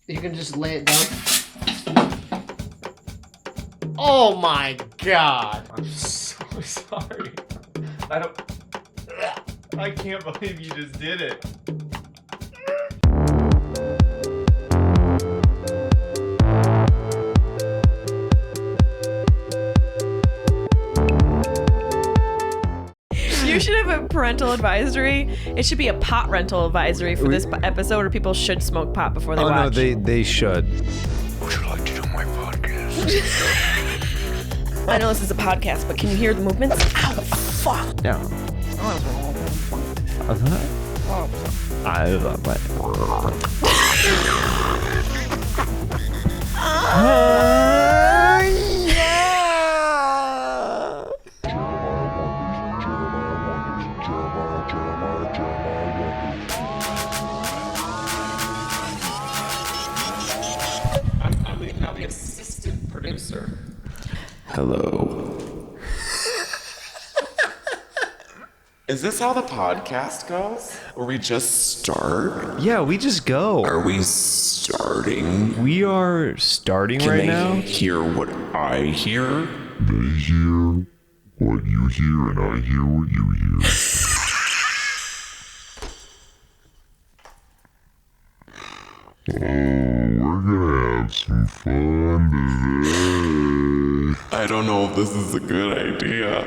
You can just lay it down. Oh my god! I'm so sorry. I can't believe you just did it. You should have a parental advisory. It should be a pot rental advisory for this episode, or people should smoke pot before they watch. No, they should. Would you like to do my podcast? I know this is a podcast, but can you hear the movements? Ow, fuck. Yeah. I love it. I'm the assistant producer. Hello. Is this how the podcast goes? Or we just start? Yeah, we just go. Are we starting? We are starting Can right they now. hear what I hear? They hear what you hear, and I hear what you hear. Oh, we're gonna have some fun today. I don't know if this is a good idea.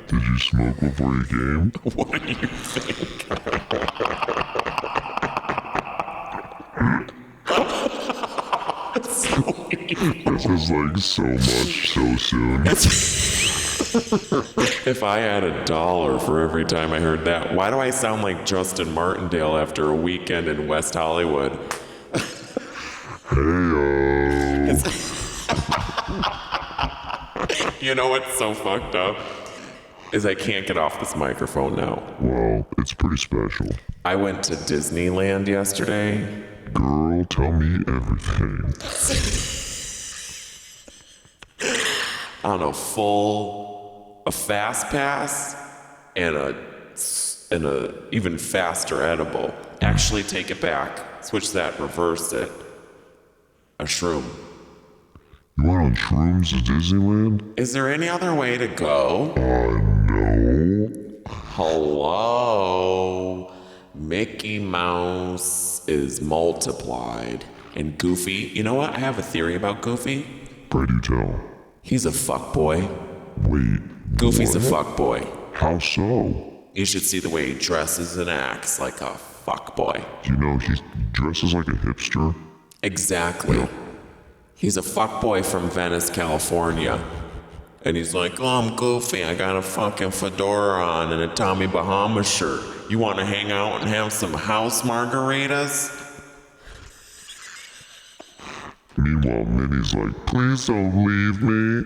Did you smoke before you came? What do you think? This is like so much so soon. If I had $1 for every time I heard that, why do I sound like Justin Martindale after a weekend in West Hollywood? Hey-o. You know what's so fucked up? Is I can't get off this microphone now. Well, it's pretty special. I went to Disneyland yesterday. Girl, tell me everything. On a fast pass and a even faster edible. Actually, take it back. Switch that. Reverse it. A shroom. You went on shrooms at Disneyland? Is there any other way to go? No. Hello. Mickey Mouse is multiplied. And Goofy, you know what? I have a theory about Goofy. Pray do tell. He's a fuckboy. Wait. Goofy's what? a fuckboy. How so? You should see the way he dresses and acts like a fuckboy. You know, he dresses like a hipster. Exactly. Yeah. He's a fuckboy from Venice, California. And he's like, oh, I'm Goofy. I got a fucking fedora on and a Tommy Bahama shirt. You want to hang out and have some house margaritas? Meanwhile, Minnie's like, please don't leave me.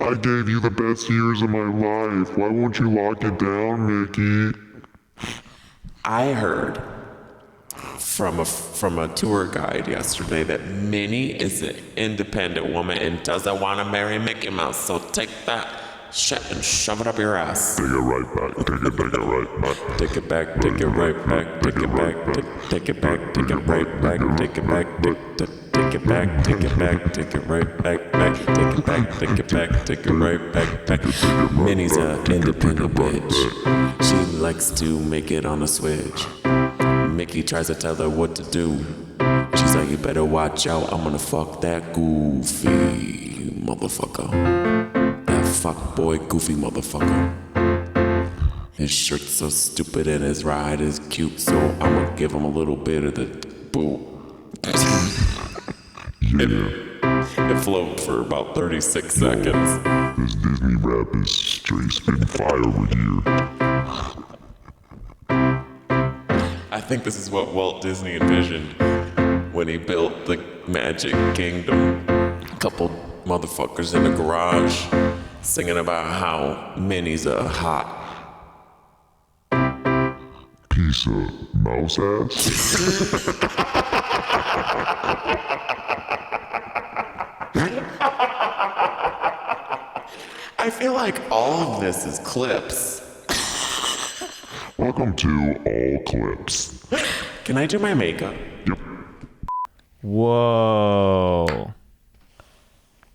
I gave you the best years of my life. Why won't you lock it down, Mickey? I heard from a tour guide yesterday that Minnie is an independent woman and doesn't want to marry Mickey Mouse. So take that shit and shove it up your ass. Take it right back. Take it right back. Take it back, take it right back, take it back, take it back, take it right back, take it back, take it back, take it back, take it right back, take it back, take it back, take it right back. Minnie's an independent bitch. She likes to make it on a switch. Mickey tries to tell her what to do. She's like, you better watch out, I'm gonna fuck that Goofy motherfucker. That fuck boy Goofy motherfucker. His shirt's so stupid and his ride is cute, so I'm gonna give him a little bit of the boo. It flowed for about 36 seconds. This Disney rap is straight spitting fire over here. I think this is what Walt Disney envisioned when he built the Magic Kingdom. A couple motherfuckers in the garage singing about how Minnie's a hot Piece of mouse ass. I feel like all of this is clips. Welcome to All Clips. Can I do my makeup? Whoa.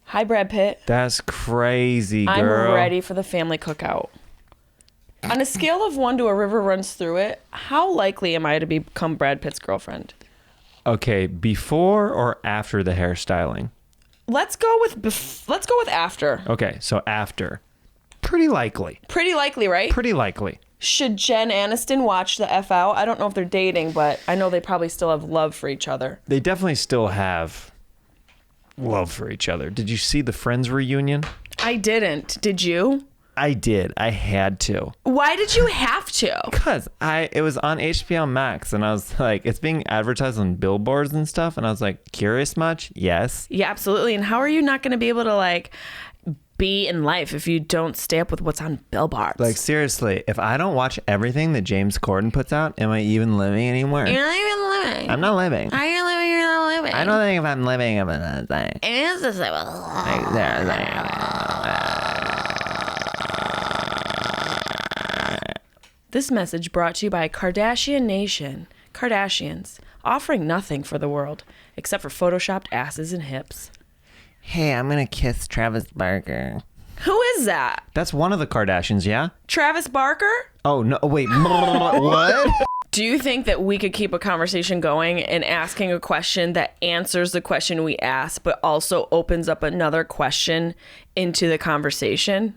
Hi, Brad Pitt. That's crazy, I'm girl. ready for the family cookout. On a scale of 1 to a river runs through it, how likely am I to become Brad Pitt's girlfriend? Okay, before or after the hairstyling? Let's go with after. Okay, so after. Pretty likely. Pretty likely, right? Pretty likely. Should Jen Aniston watch the F out? I don't know if they're dating, but I know they probably still have love for each other. They definitely still have love for each other. Did you see the Friends reunion? I didn't. Did you? I did. I had to. Why did you have to? Because it was on HBO Max, and I was like, it's being advertised on billboards and stuff, and I was like, curious much? Yes. Yeah, absolutely. And how are you not going to be able to like be in life if you don't stay up with what's on billboards? Like, seriously, if I don't watch everything that James Corden puts out, am I even living anymore? You're not even living. I'm not living. Are you living? You're not living. I don't think if I'm living, I'm gonna die. It is the This message brought to you by Kardashian Nation. Kardashians, offering nothing for the world except for photoshopped asses and hips. Hey, I'm gonna kiss Travis Barker. Who is that? That's one of the Kardashians, yeah? Travis Barker? Oh, no, wait, what? Do you think that we could keep a conversation going and asking a question that answers the question we asked, but also opens up another question into the conversation?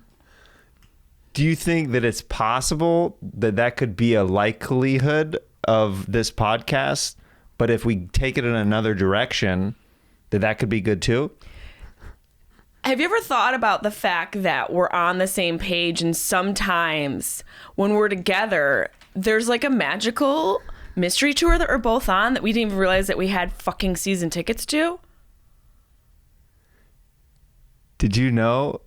Do you think that it's possible that that could be a likelihood of this podcast, but if we take it in another direction, that could be good too? Have you ever thought about the fact that we're on the same page, and sometimes when we're together, there's like a magical mystery tour that we're both on that we didn't even realize that we had fucking season tickets to? Did you know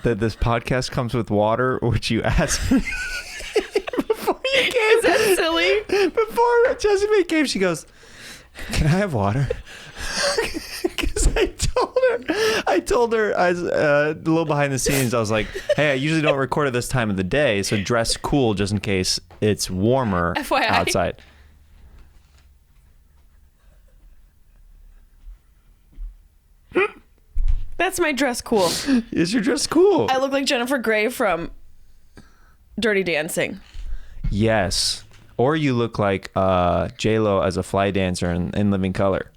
that this podcast comes with water, which you asked me before you came? Is that silly? Before Jessimae came, she goes, "Can I have water?" Because I told her, I was a little behind the scenes. I was like, "Hey, I usually don't record at this time of the day, so dress cool just in case it's warmer FYI. outside." That's my dress cool. Is your dress cool? I look like Jennifer Grey from Dirty Dancing. Yes. Or you look like J-Lo as a fly dancer in Living Color.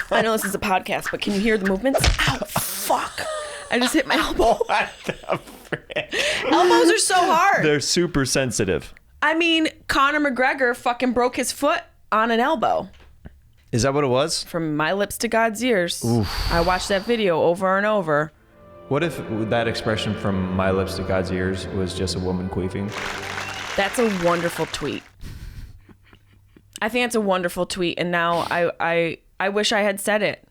I know this is a podcast, but can you hear the movements? Ow, fuck. I just hit my elbow. What the frick? Elbows are so hard. They're super sensitive. I mean, Conor McGregor fucking broke his foot on an elbow. Is that what it was? From my lips to God's ears. Oof. I watched that video over and over. What if that expression from my lips to God's ears was just a woman queefing? That's a wonderful tweet. I think it's a wonderful tweet, and now I wish I had said it.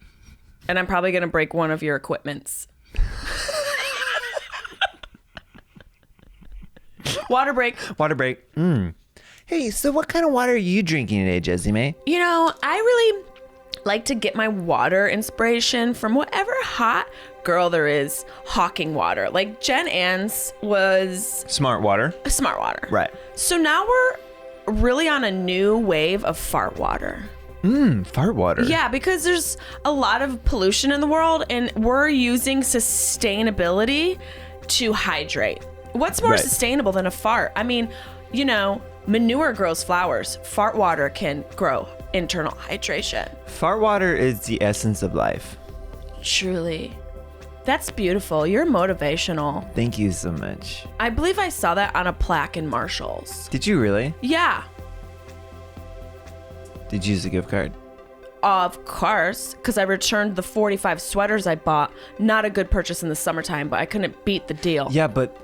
And I'm probably going to break one of your equipments. Water break. Water break. Hey, so what kind of water are you drinking today, Jessimae? You know, I really like to get my water inspiration from whatever hot girl there is hawking water. Like Jen Ann's was Smart water. smart water. Right. So now we're really on a new wave of fart water. Fart water. Yeah, because there's a lot of pollution in the world, and we're using sustainability to hydrate. What's more Right. sustainable than a fart? I mean, you know, manure grows flowers. Fart water can grow internal hydration. Fart water is the essence of life. Truly. That's beautiful. You're motivational. Thank you so much. I believe I saw that on a plaque in Marshall's. Did you really? Yeah. Did you use a gift card? Of course, because I returned the 45 sweaters I bought. Not a good purchase in the summertime, but I couldn't beat the deal. Yeah, but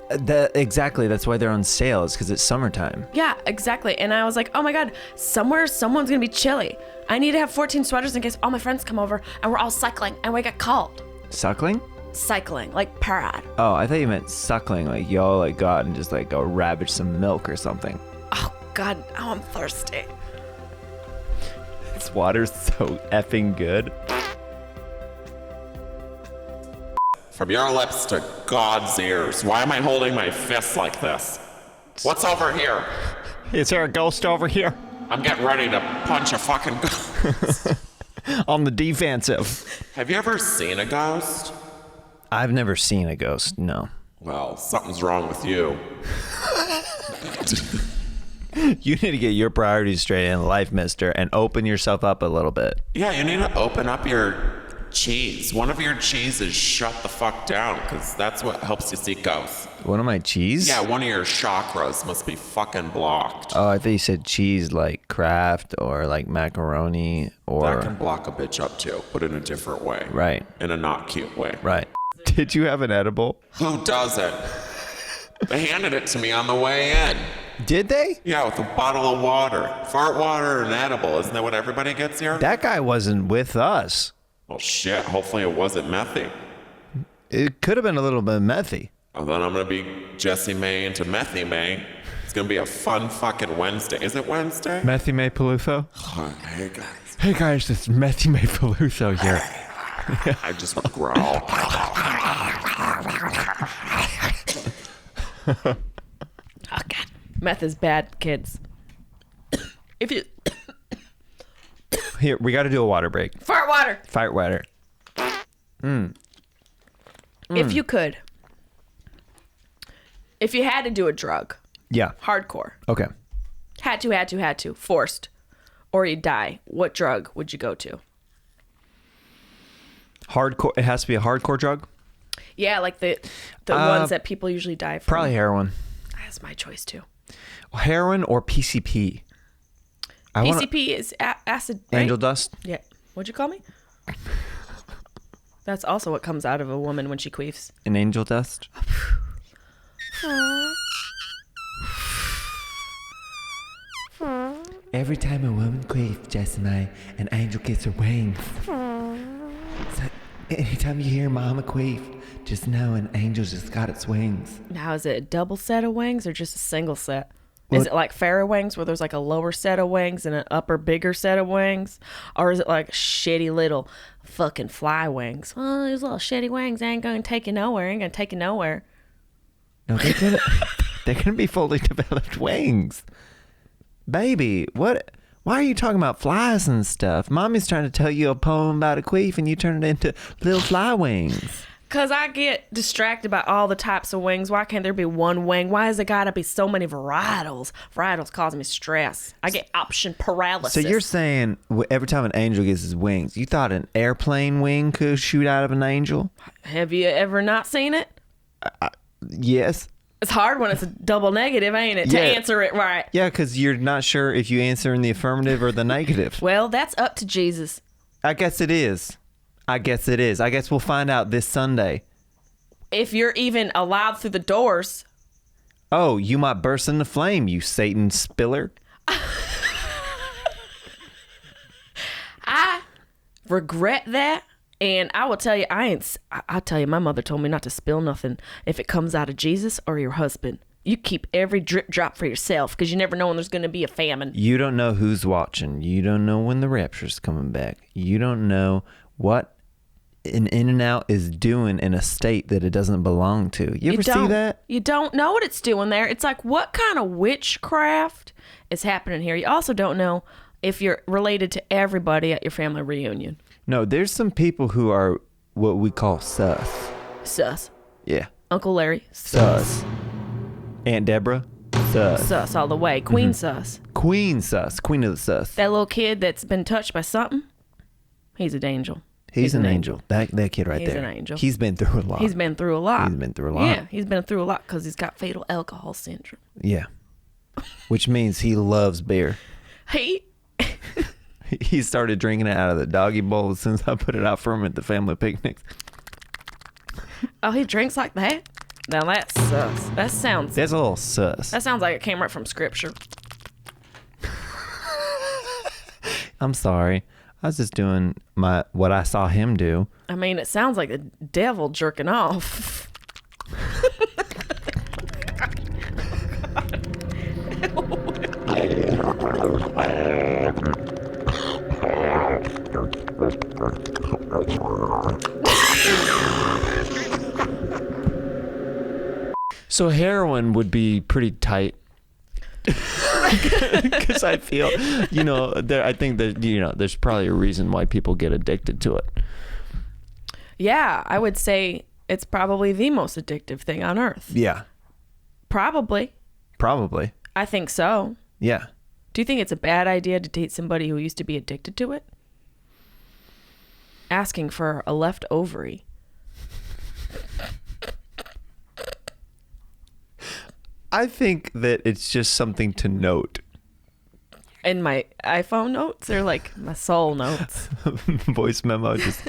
exactly. That's why they're on sale. Is because it's summertime. Yeah, exactly. And I was like, oh my God, someone's going to be chilly. I need to have 14 sweaters in case all my friends come over and we're all cycling and we get cold. Suckling? Cycling, like parade. Oh, I thought you meant suckling. Like y'all like go out and just like go ravage some milk or something. Oh God, now I'm thirsty. This water's so effing good. From your lips to God's ears. Why am I holding my fist like this? What's over here? Is there a ghost over here? I'm getting ready to punch a fucking ghost. On the defensive. Have you ever seen a ghost? I've never seen a ghost, no. Well, something's wrong with you. You need to get your priorities straight in life, mister, and open yourself up a little bit. Yeah, you need to open up your cheese. One of your cheeses shut the fuck down, because that's what helps you see ghosts. One of my cheese? Yeah, one of your chakras must be fucking blocked. Oh, I thought you said cheese like Kraft or like macaroni or... That can block a bitch up too, but in a different way. Right. In a not cute way. Right. Did you have an edible? Who doesn't? They handed it to me on the way in. Did they? Yeah, with a bottle of water. Fart water and edible. Isn't that what everybody gets here? That guy wasn't with us. Well, shit. Hopefully it wasn't methy. It could have been a little bit methy. Oh, then I'm going to be Jessimae into Methy May. It's going to be a fun fucking Wednesday. Is it Wednesday? Jessimae Peluso? Hey, guys. Hey guys, it's Jessimae Peluso here. I just want to growl. Oh, God. Meth is bad, kids. If you... Here, we got to do a water break. Fart water. Fart water. If you could. If you had to do a drug. Yeah. Hardcore. Okay. Had to. Forced. Or you'd die. What drug would you go to? Hardcore. It has to be a hardcore drug? Yeah, like the ones that people usually die from. Probably heroin. That's my choice, too. Heroin or PCP? PCP is acid, right? Angel dust? Yeah. What'd you call me? That's also what comes out of a woman when she queefs. An angel dust? Every time a woman queefs, Jessimae, an angel gets her wings. So anytime you hear mama queef, just know an angel just got its wings. Now, is it a double set of wings or just a single set? Well, is it like fairy wings where there's like a lower set of wings and an upper bigger set of wings? Or is it like shitty little fucking fly wings? Well, these little shitty wings ain't gonna take you nowhere. Ain't gonna take you nowhere. No, they're gonna be fully developed wings. Baby, what? Why are you talking about flies and stuff? Mommy's trying to tell you a poem about a queef and you turn it into little fly wings. Because I get distracted by all the types of wings. Why can't there be one wing? Why has there got to be so many varietals? Varietals cause me stress. I get option paralysis. So you're saying every time an angel gets his wings, you thought an airplane wing could shoot out of an angel? Have you ever not seen it? Yes. It's hard when it's a double negative, ain't it, to answer it right? Yeah, because you're not sure if you answer in the affirmative or the negative. Well, that's up to Jesus. I guess it is. I guess we'll find out this Sunday. If you're even allowed through the doors. Oh, you might burst into flame, you Satan spiller. I regret that. And I will tell you, I'll tell you, my mother told me not to spill nothing if it comes out of Jesus or your husband. You keep every drip drop for yourself because you never know when there's going to be a famine. You don't know who's watching. You don't know when the rapture's coming back. You don't know what an In-N-Out is doing in a state that it doesn't belong to. You ever see that? You don't know what it's doing there. It's like, what kind of witchcraft is happening here? You also don't know if you're related to everybody at your family reunion. No, there's some people who are what we call sus. Sus. Yeah. Uncle Larry. Sus. Aunt Deborah. Sus. Sus all the way. Queen sus. Queen sus. Queen of the sus. That little kid that's been touched by something, he's an angel. He's an angel. That kid right there. He's an angel. He's been through a lot. He's been through a lot. Yeah, he's been through a lot because he's got fatal alcohol syndrome. Yeah. Which means he loves beer. He started drinking it out of the doggy bowl as soon as I put it out for him at the family picnics. Oh, he drinks like that? Now that's sus. That's a little sus. That sounds like it came right from scripture. I'm sorry. I was just doing what I saw him do. I mean, it sounds like the devil jerking off. So heroin would be pretty tight. Because I feel, I think that, there's probably a reason why people get addicted to it. Yeah, I would say it's probably the most addictive thing on earth. Yeah. Probably. I think so. Yeah. Do you think it's a bad idea to date somebody who used to be addicted to it? Asking for a left ovary. I think that it's just something to note. In my iPhone notes, or like my soul notes. Voice memo. Just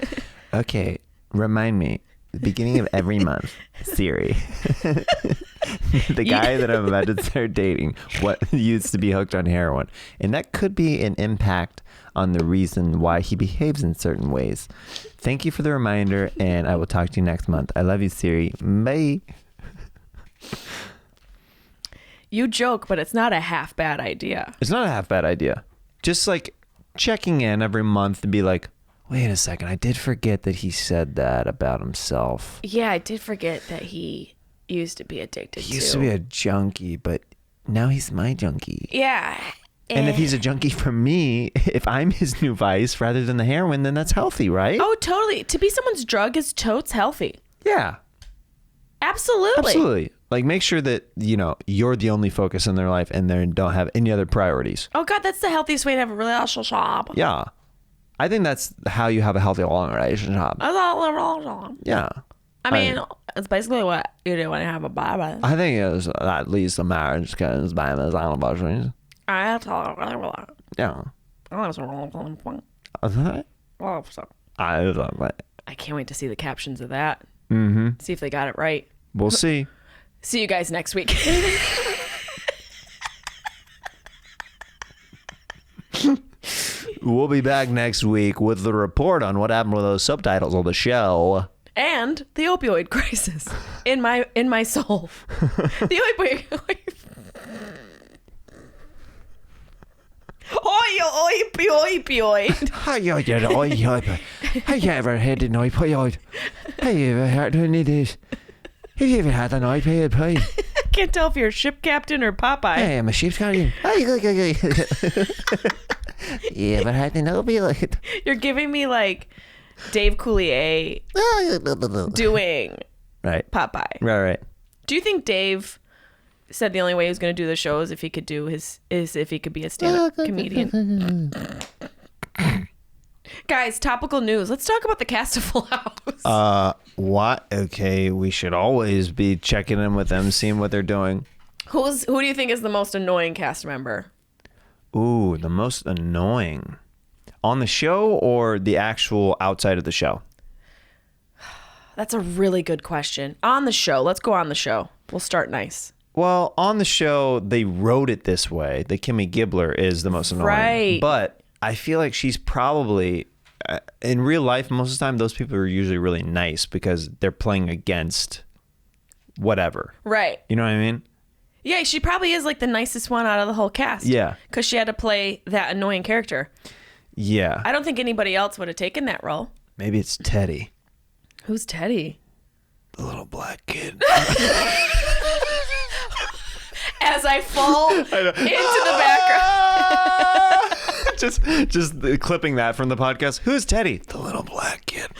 okay. Remind me, the beginning of every month, Siri. The guy that I'm about to start dating used to be hooked on heroin, and that could be an impact on the reason why he behaves in certain ways. Thank you for the reminder, and I will talk to you next month. I love you, Siri. Bye. You joke, but it's not a half bad idea. It's not a half bad idea. Just like checking in every month to be like, wait a second, I did forget that he said that about himself. Yeah, I did forget that he used to be addicted He used to be a junkie, but now he's my junkie. Yeah. And if he's a junkie for me, if I'm his new vice rather than the heroin, then that's healthy, right? Oh, totally. To be someone's drug is totes healthy. Yeah. Absolutely. Like, make sure that, you're the only focus in their life and they don't have any other priorities. Oh, God, that's the healthiest way to have a relationship. Yeah. I think that's how you have a healthy, long relationship. Yeah. I mean, it's basically what you do when you have a baby. I think it's at least a marriage because babies are anniversaries. Yeah. I can't wait to see the captions of that. Mm-hmm. See if they got it right. We'll see. See you guys next week. We'll be back next week with the report on what happened with those subtitles on the show. And the opioid crisis in my soul. The opioid. Opioid. Have you ever had an opioid? Have you ever heard any of this? Have you ever had an opioid, please? I can't tell if you're a ship captain or Popeye. Hey, I'm a ship's captain. You ever had an opioid? You're giving me like Dave Coulier doing right. Popeye. Right. Do you think Dave said the only way he was going to do the show is if he could if he could be a stand-up comedian? Guys, topical news. Let's talk about the cast of Full House. What? Okay, we should always be checking in with them, seeing what they're doing. Who do you think is the most annoying cast member? Ooh, the most annoying. On the show or the actual outside of the show? That's a really good question. On the show. Let's go on the show. We'll start nice. Well, on the show, they wrote it this way. The Kimmy Gibbler is the most annoying. Right. But I feel like she's probably, in real life, most of the time, those people are usually really nice because they're playing against whatever. Right. You know what I mean? Yeah, she probably is like the nicest one out of the whole cast. Yeah. Because she had to play that annoying character. Yeah. I don't think anybody else would have taken that role. Maybe it's Teddy. Who's Teddy? The little black kid. As I fall into the background. just clipping that from the podcast. Who's Teddy? The little black kid.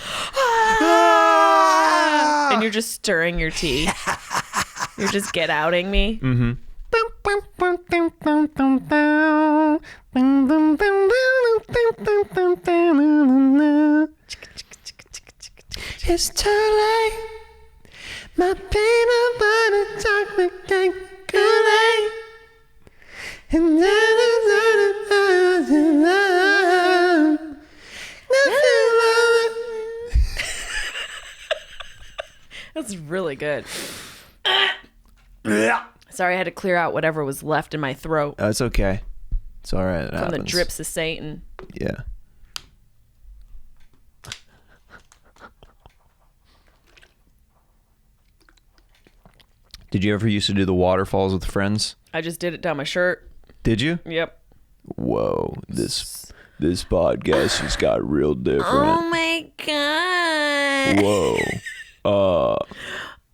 And you're just stirring your tea. You're just get outing me. Mm-hmm. It's too late. My peanut butter chocolate cake Kool-Aid. And That's really good. Sorry, I had to clear out whatever was left in my throat It's okay. It's all right. It from happens. the drips of Satan. Yeah. Did you ever used to do the waterfalls with friends? I just did it down my shirt. Did you? Yep. Whoa, this podcast just got real different. Oh my god. Whoa.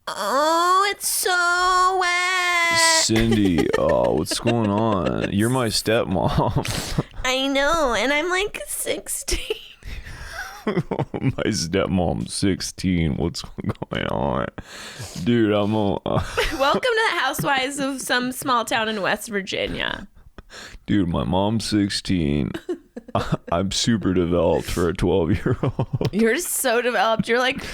Oh, it's so wet. Cindy, what's going on? You're my stepmom. I know, and I'm like 16. My stepmom's 16. What's going on? Dude, Welcome to the Housewives of some small town in West Virginia. Dude, my mom's 16. I'm super developed for a 12-year-old. You're so developed. You're like,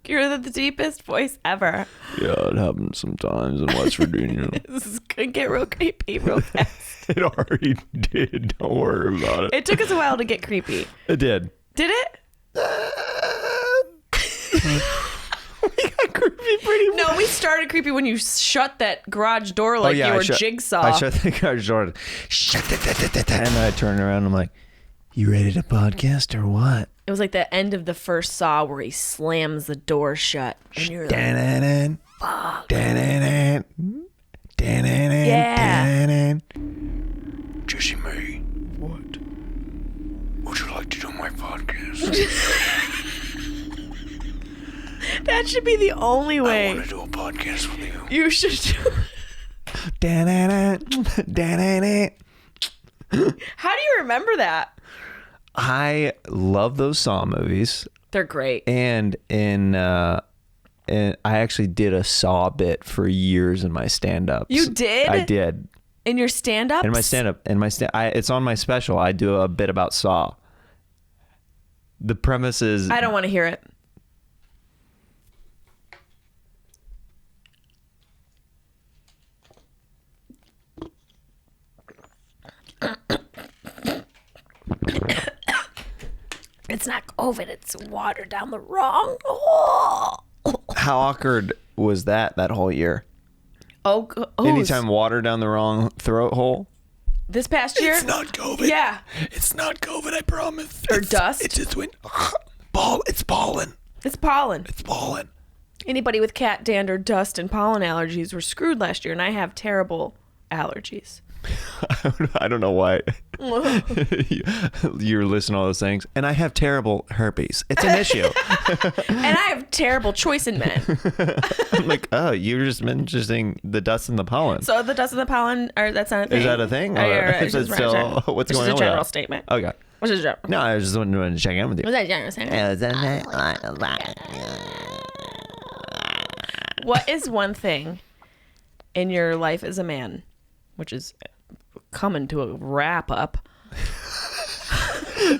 you're the deepest voice ever. Yeah, it happens sometimes in West Virginia. This is going to get real creepy real fast. It already did. Don't worry about it. It took us a while to get creepy. It did. Did it? We got creepy pretty much. No, we started creepy when you shut that garage door like you were Jig-Saw. I shut the garage door. And then I turned around and I'm like, you ready to podcast or what? It was like the end of the first Saw where he slams the door shut. And you're like, fuck. Yeah. Jessimae. What? Would you like to do my podcast? That should be the only way. I want to do a podcast with you. You should do. How do you remember that? I love those Saw movies. They're great. And I actually did a Saw bit for years in my stand-ups. You did? I did. In your stand-ups? In my stand-up. It's on my special. I do a bit about Saw. The premise is... I don't want to hear it. It's not COVID, it's water down the wrong hole. How awkward was that whole year? Anytime water down the wrong throat hole? This past year? It's not COVID. Yeah. It's not COVID, I promise. Or dust? It just went... It's pollen. It's pollen. It's pollen. Anybody with cat dander, dust, and pollen allergies were screwed last year, and I have terrible allergies. I don't know why you're listening to all those things. And I have terrible herpes. It's an issue. And I have terrible choice in men. I'm like, oh, you're just mentioning the dust and the pollen. So the dust and the pollen, that's not a thing. Is that a thing? Oh, yeah, Is it still, what's going on? It's a general with that? statement. Okay. What's a general? No, I was just wanting to check in with you. Was that a general statement? What is one thing in your life as a man, which is coming to a wrap up?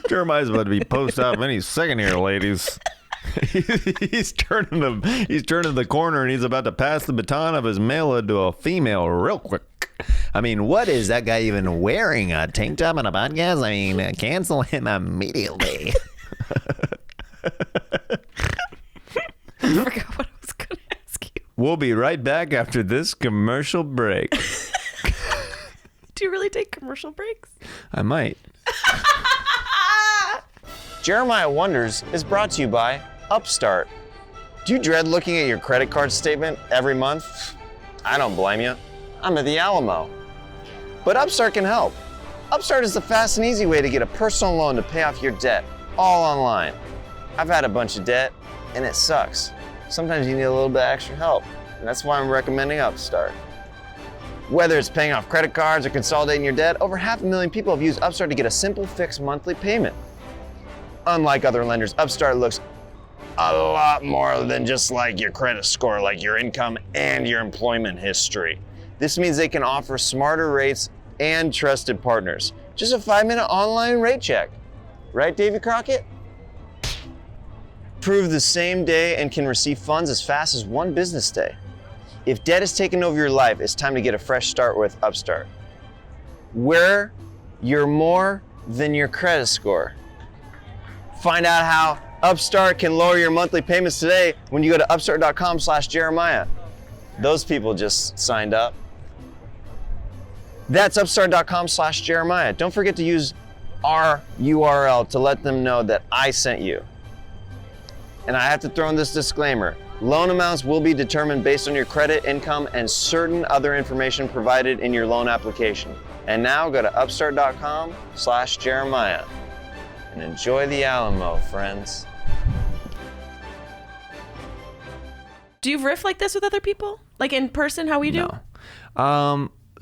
Jeremiah's about to be posted up any second here, ladies. He's turning the corner and he's about to pass the baton of his malehood to a female real quick. I mean, what is that guy even wearing? A tank top and a podcast? I mean, cancel him immediately. I forgot what I was going to ask you. We'll be right back after this commercial break. Do you really take commercial breaks? I might. Jeremiah Wonders is brought to you by Upstart. Do you dread looking at your credit card statement every month? I don't blame you. I'm at the Alamo. But Upstart can help. Upstart is the fast and easy way to get a personal loan to pay off your debt, all online. I've had a bunch of debt, and it sucks. Sometimes you need a little bit of extra help, and that's why I'm recommending Upstart. Whether it's paying off credit cards or consolidating your debt, over 500,000 people have used Upstart to get a simple fixed monthly payment. Unlike other lenders, Upstart looks a lot more than just like your credit score, like your income and your employment history. This means they can offer smarter rates and trusted partners. Just a 5-minute online rate check. Right, Davy Crockett? Approve the same day and can receive funds as fast as one business day. If debt has taken over your life, it's time to get a fresh start with Upstart. Where you're more than your credit score. Find out how Upstart can lower your monthly payments today when you go to upstart.com/Jeremiah. Those people just signed up. That's upstart.com/Jeremiah. Don't forget to use our URL to let them know that I sent you. And I have to throw in this disclaimer. Loan amounts will be determined based on your credit, income, and certain other information provided in your loan application. And now go to upstart.com/Jeremiah and enjoy the Alamo, friends. Do you riff like this with other people? Like in person, how we do? No.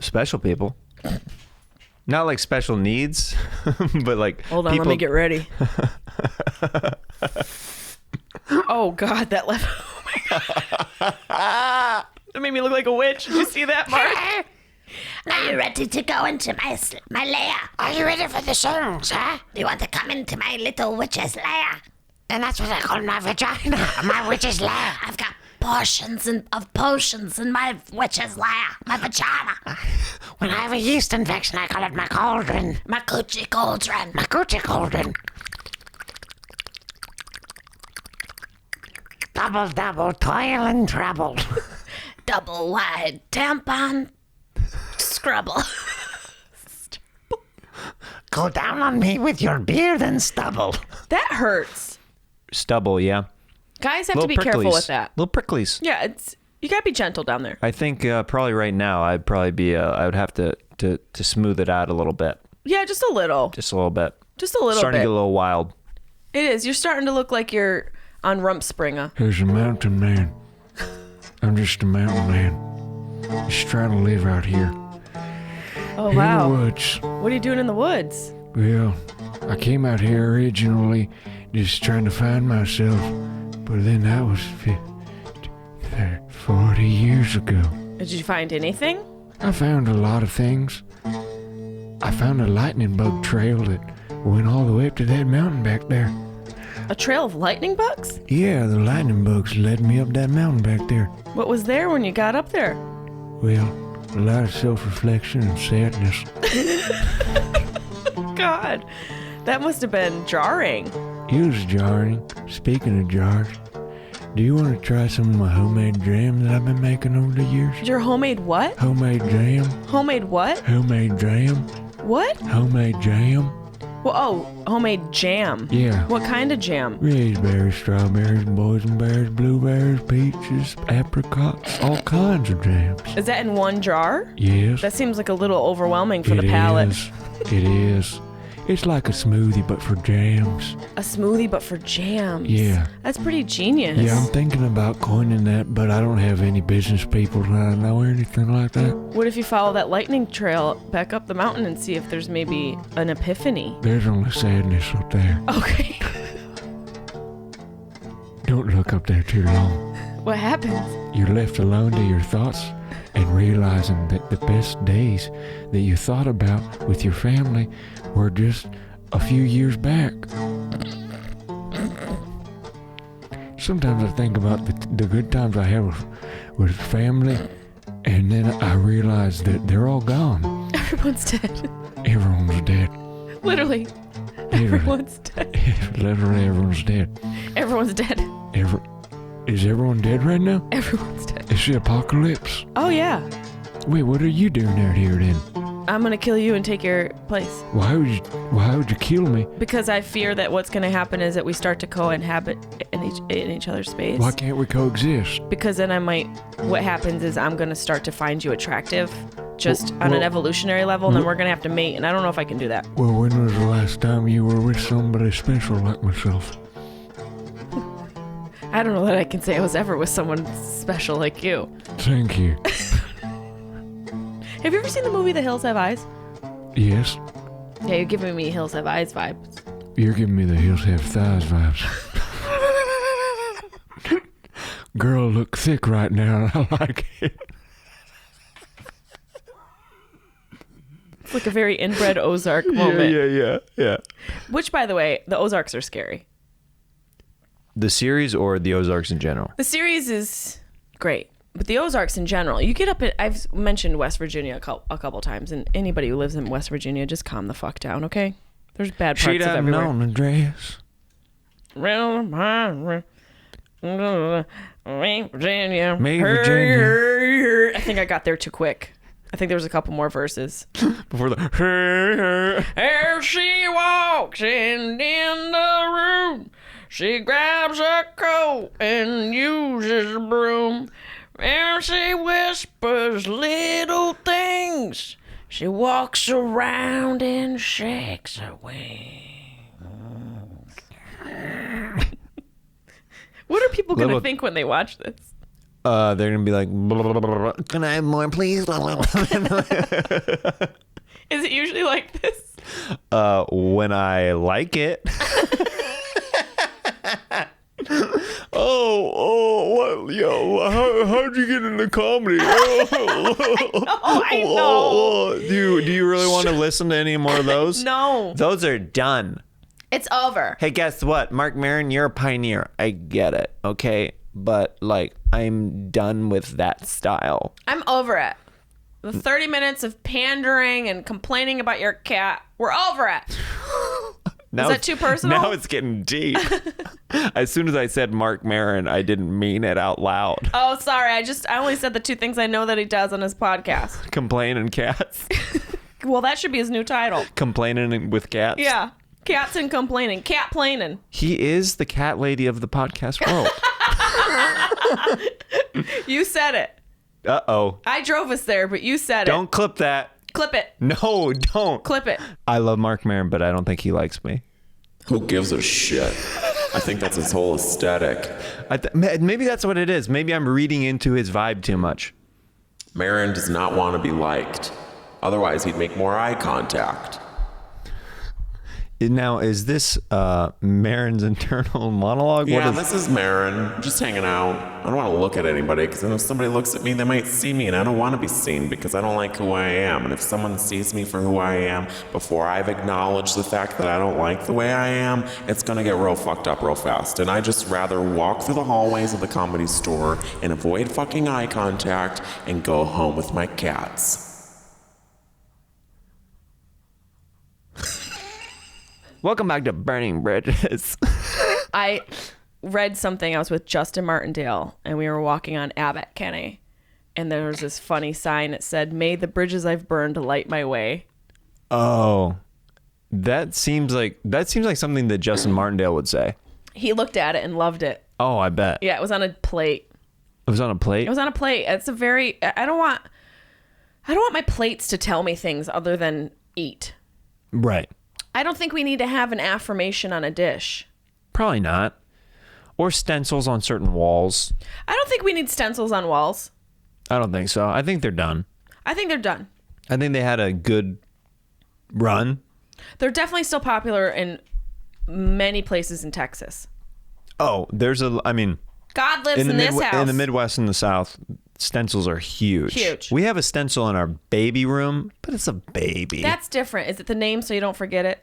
Special people. Not like special needs, but like Hold on, people... let me get ready. Oh God, that left. Oh my God. That made me look like a witch. Did you see that, Mark? Are you ready to go into my lair? Are you ready for the songs, huh? Do you want to come into my little witch's lair? And that's what I call my vagina, my witch's lair. I've got portions of potions in my witch's lair, my vagina. When I have a yeast infection, I call it my cauldron. My coochie cauldron. My coochie cauldron. Double, double, toil and trouble. Double wide tampon scrubble. Go down on me with your beard and stubble. That hurts. Stubble, yeah. Guys have to be careful with that. Little pricklies. Yeah, you gotta be gentle down there. I think probably right now I would have to smooth it out a little bit. Yeah, just a little. Just a little bit. Just a little Starting bit. to get a little wild. It is. You're starting to look like you're on Rumpspringer. There's a mountain man. I'm just a mountain man. Just trying to live out here. Oh, In wow. the woods. What are you doing in the woods? Well, I came out here originally just trying to find myself, but then that was 40 years ago. Did you find anything? I found a lot of things. I found a lightning bug trail that went all the way up to that mountain back there. A trail of lightning bugs? Yeah, the lightning bugs led me up that mountain back there. What was there when you got up there? Well, a lot of self-reflection and sadness. God, that must have been jarring. It was jarring. Speaking of jars, do you want to try some of my homemade jam that I've been making over the years? Your homemade what? Homemade jam. Homemade what? Homemade jam. What? Homemade jam. Well, oh, homemade jam. Yeah. What kind of jam? Raspberries, strawberries, boysenberries, blueberries, peaches, apricots, all kinds of jams. Is that in one jar? Yes. That seems like a little overwhelming for the palate. It is. It's like a smoothie, but for jams. A smoothie, but for jams. Yeah. That's pretty genius. Yeah, I'm thinking about coining that, but I don't have any business people that I know or anything like that. What if you follow that lightning trail back up the mountain and see if there's maybe an epiphany? There's only sadness up there. Okay. Don't look up there too long. What happens? You're left alone to your thoughts and realizing that the best days that you thought about with your family were just a few years back. Sometimes I think about the good times I have with family, and then I realize that they're all gone. Everyone's dead. Everyone's dead. Literally. Everyone's dead. Literally everyone's dead. Everyone's dead. Is everyone dead right now? Everyone's dead. It's the apocalypse. Oh, yeah. Wait, what are you doing out here then? I'm going to kill you and take your place. Why would you kill me? Because I fear that what's going to happen is that we start to co-inhabit in each other's space. Why can't we coexist? Because then what happens is I'm going to start to find you attractive just on an evolutionary level, and then we're going to have to mate, and I don't know if I can do that. Well, when was the last time you were with somebody special like myself? I don't know that I can say I was ever with someone special like you. Thank you. Have you ever seen the movie The Hills Have Eyes? Yes. Yeah, you're giving me Hills Have Eyes vibes. You're giving me the Hills Have Thighs vibes. Girl, look thick right now, and I like it. It's like a very inbred Ozark moment. Yeah. Which, by the way, the Ozarks are scary. The series or the Ozarks in general? The series is great, but the Ozarks in general, you get up at, I've mentioned West Virginia a couple times, and anybody who lives in West Virginia, just calm the fuck down, okay? There's bad parts She of doesn't everywhere. own a dress. Virginia. Me, Virginia. I think I got there too quick. I think there was a couple more verses. Before the... As she walks in the room, she grabs a coat and uses a broom. And she whispers little things. She walks around and shakes her wings. What are people going to Little- think when they watch this? They're gonna be like, can I have more, please? Is it usually like this? When I like it. What? How'd you get into comedy? I know. Do you really want to listen to any more of those? No. Those are done. It's over. Hey, guess what? Mark Maron, you're a pioneer. I get it, okay? But, like, I'm done with that style. I'm over it. The 30 minutes of pandering and complaining about your cat, we're over it. Is that too personal? Now it's getting deep. As soon as I said Mark Maron, I didn't mean it out loud. Oh, sorry. I only said the two things I know that he does on his podcast. Complaining cats. Well, that should be his new title. Complaining with cats. Yeah. Cats and complaining. Cat planing. He is the cat lady of the podcast world. You said it. Uh-oh. I drove us there, but you said Don't it. clip that. Clip it. No, don't. Clip it. I love Mark Maron, but I don't think he likes me. Who gives a shit? I think that's his whole aesthetic. Maybe that's what it is. Maybe I'm reading into his vibe too much. Maron does not want to be liked. Otherwise, he'd make more eye contact. Now, is this Maron's internal monologue? Yeah, this is Maron. Just hanging out. I don't want to look at anybody because if somebody looks at me, they might see me, and I don't want to be seen because I don't like who I am. And if someone sees me for who I am before I've acknowledged the fact that I don't like the way I am, it's going to get real fucked up real fast. And I just rather walk through the hallways of the Comedy Store and avoid fucking eye contact and go home with my cats. Welcome back to Burning Bridges. I read something. I was with Justin Martindale, and we were walking on Abbott Kinney, and there was this funny sign that said, "May the bridges I've burned light my way." Oh, that seems like something that Justin Martindale would say. He looked at it and loved it. Oh, I bet. Yeah, it was on a plate. It was on a plate? It was on a plate. It's a very... I don't want my plates to tell me things other than eat. Right. I don't think we need to have an affirmation on a dish. Probably not. Or stencils on certain walls. I don't think we need stencils on walls. I don't think so. I think they're done. I think they're done. I think they had a good run. They're definitely still popular in many places in Texas. Oh, I mean... God lives in this house. In the Midwest and the South, stencils are huge. Huge. We have a stencil in our baby room, but it's a baby. That's different. Is it the name so you don't forget it?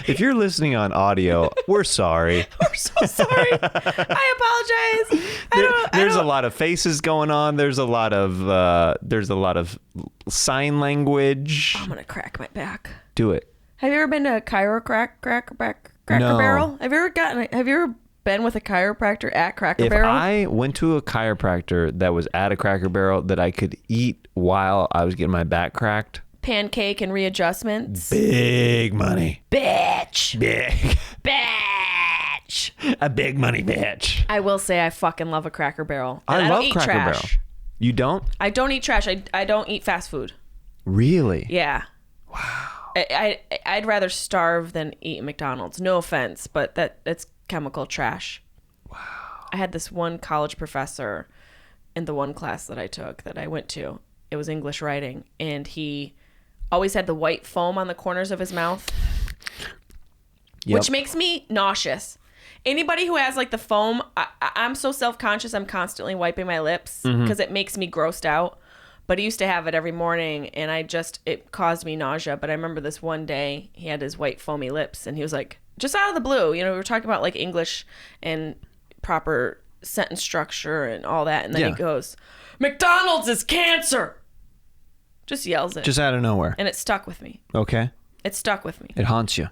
If you're listening on audio, we're sorry. We're so sorry. I apologize. There's a lot of faces going on. There's a lot of sign language. I'm gonna crack my back. Do it. Have you ever been to a Cracker No. Barrel? Have you ever been with a chiropractor at Cracker Barrel? If I went to a chiropractor that was at a Cracker Barrel that I could eat while I was getting my back cracked. Pancake and readjustments. Big money. Bitch. Big. Bitch. A big money bitch. I will say I fucking love a Cracker Barrel. And I love don't eat Cracker trash. Barrel. You don't? I don't eat trash. I don't eat fast food. Really? Yeah. Wow. I'd rather starve than eat McDonald's. No offense, but that's chemical trash. Wow. I had this one college professor in the one class that I took that I went to. It was English writing, and he always had the white foam on the corners of his mouth, which makes me nauseous. Anybody who has like the foam, I'm so self-conscious. I'm constantly wiping my lips because it makes me grossed out. But he used to have it every morning, and it caused me nausea. But I remember this one day, he had his white foamy lips, and he was like, just out of the blue, we were talking about like English and proper sentence structure and all that. And then he goes, "McDonald's is cancer." Just yells it. Just out of nowhere. And it stuck with me. Okay. It stuck with me. It haunts you.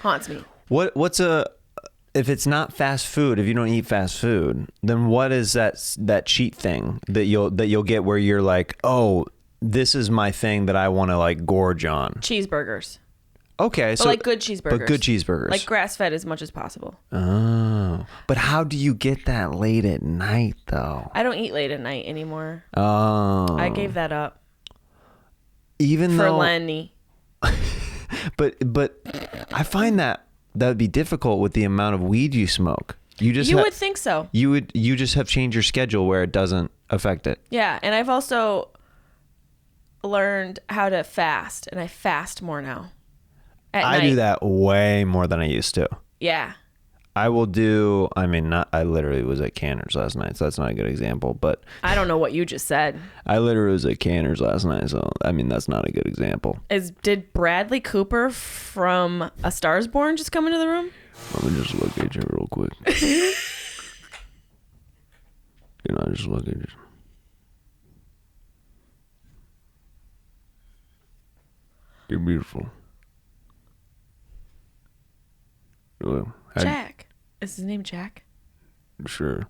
Haunts me. If it's not fast food, if you don't eat fast food, then what is that cheat thing that you'll get where you're like, "Oh, this is my thing that I want to like gorge on." Cheeseburgers. Okay, But like good cheeseburgers. But good cheeseburgers. Like grass-fed as much as possible. Oh. But how do you get that late at night though? I don't eat late at night anymore. Oh. I gave that up. Even for though Lenny. but I find that would be difficult with the amount of weed you smoke. You would think so. You just have changed your schedule where it doesn't affect it. Yeah, and I've also learned how to fast, and I fast more now. I do that way more than I used to. Yeah. I will do, I literally was at Canner's last night, so that's not a good example, but I don't know what you just said. I literally was at Canner's last night, so that's not a good example. Did Bradley Cooper from A Star Is Born just come into the room? Let me just look at you real quick. Just look at you. You're beautiful. Well, Jack. Is his name Jack? Sure.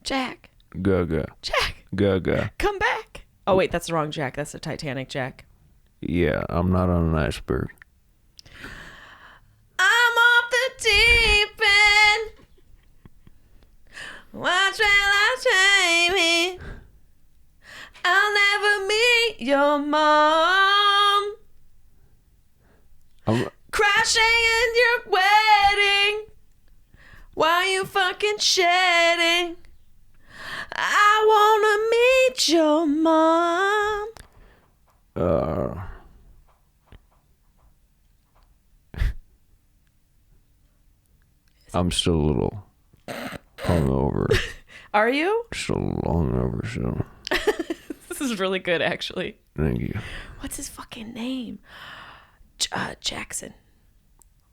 Jack. Gaga. Jack. Gaga. Come back. Oh, wait, that's the wrong Jack. That's the Titanic Jack. Yeah, I'm not on an iceberg. I'm off the deep end. Watch while I take me. I'll never meet your mom. Crashing in your wedding while you fucking shedding. I wanna meet your mom. I'm still a little hungover. Are you? Still a little hungover, so. This is really good, actually. Thank you. What's his fucking name? Jackson.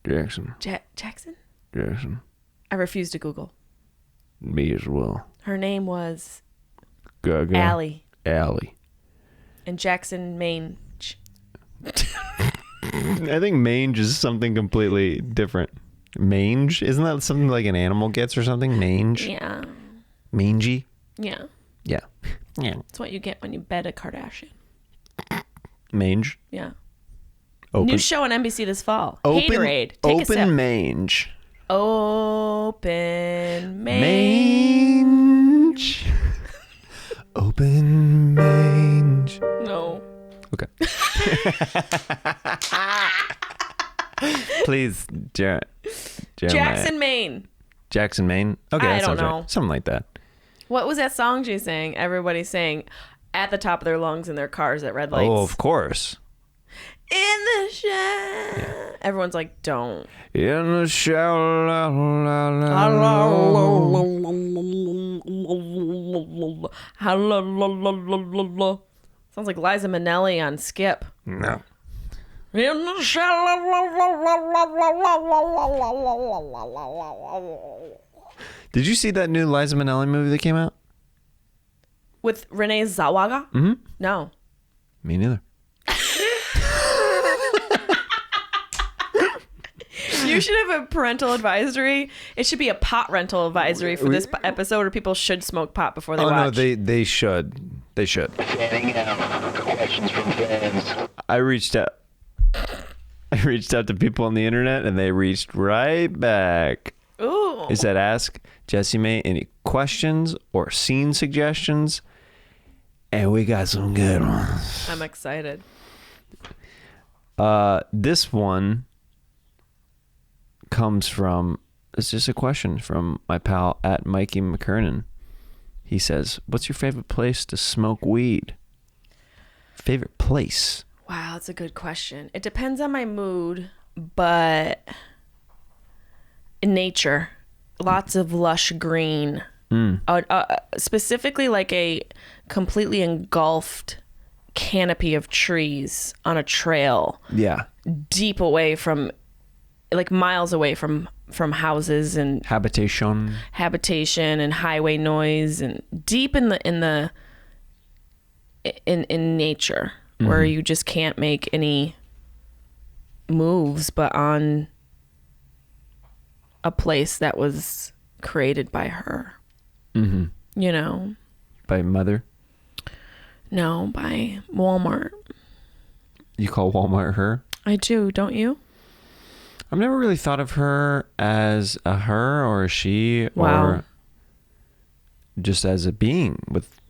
Jackson. Jackson? Jackson. I refuse to Google. Me as well. Her name was Gaga. Allie. Allie. And Jackson Mange. I think mange is something completely different. Mange? Isn't that something like an animal gets or something? Mange? Yeah. Mangy? Yeah. Yeah. Yeah. It's what you get when you bed a Kardashian. Mange? Yeah. Open. New show on NBC this fall. Open, Haterade. Take a sip. open mange. Open mange. Mange. Open mange. No. Okay. Please, Jackson, Maine. Jackson, Maine. Okay, I that don't sounds know. right. Something like that. What was that song she sang? Everybody sang at the top of their lungs in their cars at red lights. Oh, of course. In the shower. Yeah. Everyone's like, don't. In the shower. Sounds like Liza Minnelli on Skip. No. In the shower. Did you see that new Liza Minnelli movie that came out? With Renee Zellweger? Mm-hmm. No. Me neither. You should have a parental advisory. It should be a pot rental advisory for this episode, or people should smoke pot before they watch. Oh, no, they should. They should. Questions from fans. I reached out to people on the internet, and they reached right back. Ooh. It said, ask Jessimae any questions or scene suggestions, and we got some good ones. I'm excited. This one comes from, it's just a question from my pal at Mikey McKernan. He says, what's your favorite place to smoke weed? Favorite place? Wow, that's a good question. It depends on my mood, but nature. Lots of lush green. Specifically like a completely engulfed canopy of trees on a trail. Yeah. Deep away from, like miles away from houses and habitation and highway noise, and deep in nature, where you just can't make any moves but on a place that was created by her. Mm-hmm. You know? By mother? No, by Walmart. You call Walmart her? I do, don't you? I've never really thought of her as a her or a she. Wow. Or just as a being with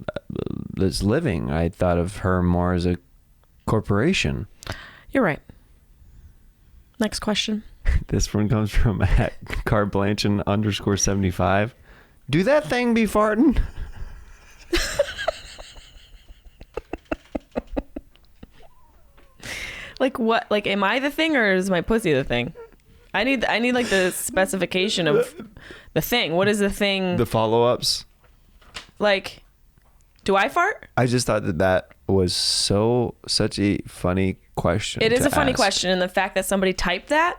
that's living. I thought of her more as a corporation. You're right. Next question. This one comes from @carblanchin_75. Do that thing be farting? Like what? Like, am I the thing or is my pussy the thing? I need like the specification of the thing. What is the thing? The follow-ups. Like, do I fart? I just thought that was such a funny question. It is to a funny ask. question, and the fact that somebody typed that.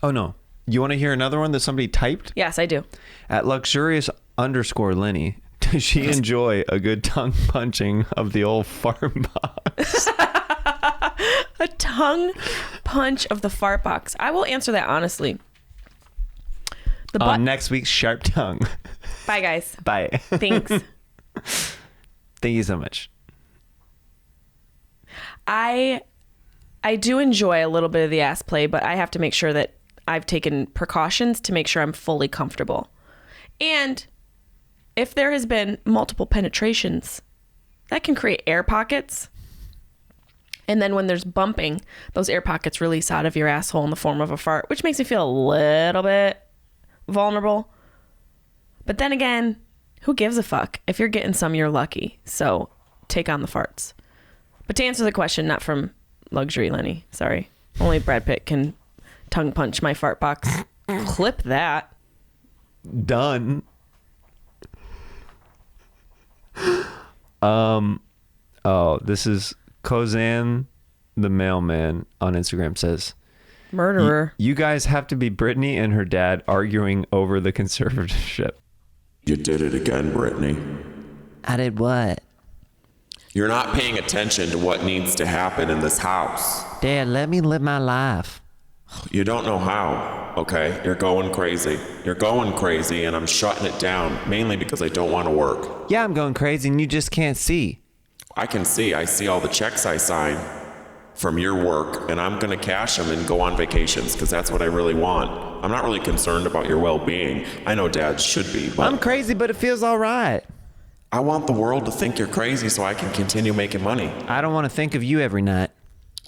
Oh no. You want to hear another one that somebody typed? Yes, I do. @luxurious_Lenny. Does she enjoy a good tongue punching of the old farm box? A tongue punch of the fart box. I will answer that honestly. On next week's Sharp Tongue. Bye, guys. Bye. Thanks. Thank you so much. I do enjoy a little bit of the ass play, but I have to make sure that I've taken precautions to make sure I'm fully comfortable. And if there has been multiple penetrations, that can create air pockets. And then when there's bumping, those air pockets release out of your asshole in the form of a fart, which makes me feel a little bit vulnerable. But then again, who gives a fuck? If you're getting some, you're lucky. So take on the farts. But to answer the question, not from Luxury Lenny. Sorry. Only Brad Pitt can tongue punch my fart box. Clip that. Done. This is Kozan the mailman on Instagram says, murderer. You guys have to be Brittany and her dad arguing over the conservatorship. You did it again, Brittany. I did what? You're not paying attention to what needs to happen in this house. Dad, let me live my life. You don't know how, okay? You're going crazy. You're going crazy, and I'm shutting it down, mainly because I don't want to work. Yeah, I'm going crazy, and you just can't see. I can see. I see all the checks I sign from your work, and I'm going to cash them and go on vacations, because that's what I really want. I'm not really concerned about your well-being. I know Dad should be, but I'm crazy, but it feels all right. I want the world to think you're crazy so I can continue making money. I don't want to think of you every night.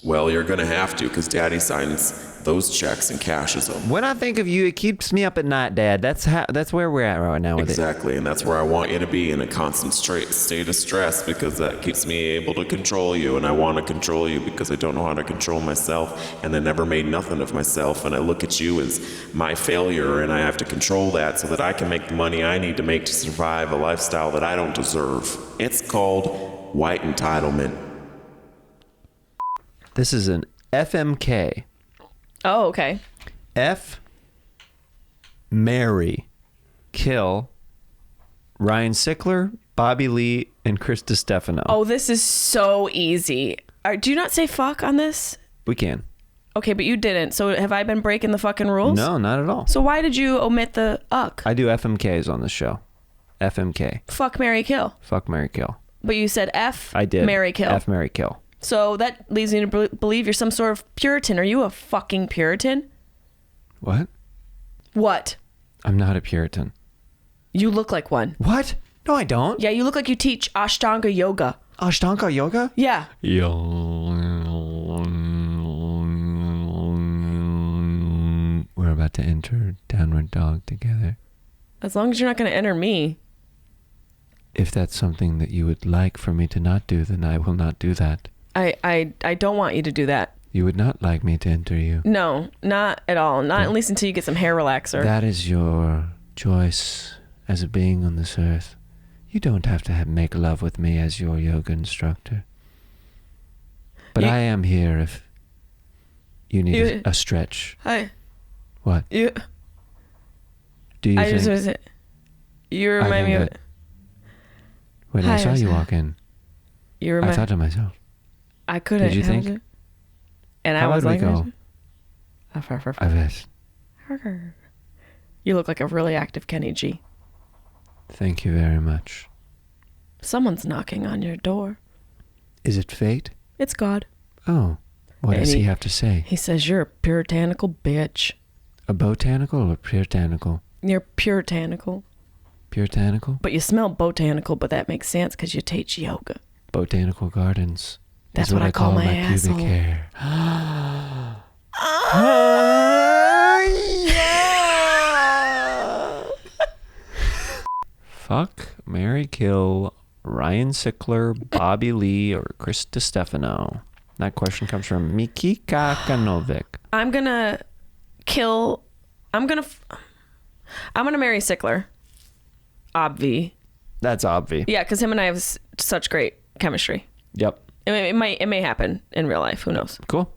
Well, you're going to have to, because Daddy signs those checks and cashes them. When I think of you, it keeps me up at night, Dad. That's where we're at right now with Exactly, and that's where I want you to be, in a constant state of stress, because that keeps me able to control you, and I want to control you because I don't know how to control myself, and I never made nothing of myself, and I look at you as my failure, and I have to control that so that I can make the money I need to make to survive a lifestyle that I don't deserve. It's called white entitlement. This is an FMK. Oh, okay. F. Mary. Kill. Ryan Sickler, Bobby Lee, and Chris DiStefano. Oh, this is so easy. Do you not say fuck on this? We can. Okay, but you didn't. So have I been breaking the fucking rules? No, not at all. So why did you omit the uck? I do FMKs on this show. FMK. Fuck, marry, kill. Fuck, marry, kill. But you said F. I did. Marry, kill. F, marry, kill. So that leads me to believe you're some sort of Puritan. Are you a fucking Puritan? What? What? I'm not a Puritan. You look like one. What? No, I don't. Yeah, you look like you teach Ashtanga yoga. Ashtanga yoga? Yeah. We're about to enter downward dog together. As long as you're not going to enter me. If that's something that you would like for me to not do, then I will not do that. I don't want you to do that. You would not like me to enter you. No, not at all. Not at least until you get some hair relaxer. That is your choice as a being on this earth. You don't have to make love with me as your yoga instructor. But I am here if you need a stretch. What? Do you think? Just was it. You remind me of it. When I saw you walk in, I thought to myself, I couldn't. Did you think? And how I was would like, we go? You look like a really active Kenny G. Thank you very much. Someone's knocking on your door. Is it fate? It's God. Oh, what does he have to say? He says you're a puritanical bitch. A botanical or puritanical? You're puritanical. Puritanical? But you smell botanical, but that makes sense because you teach yoga. Botanical gardens That's what I call my asshole. pubic hair. Fuck, marry, kill Ryan Sickler, Bobby Lee, or Chris DiStefano. That question comes from Miki Kakanovic. I'm gonna marry Sickler. Obvi. That's obvi. Yeah, because him and I have such great chemistry. Yep. It may happen in real life. Who knows? Cool.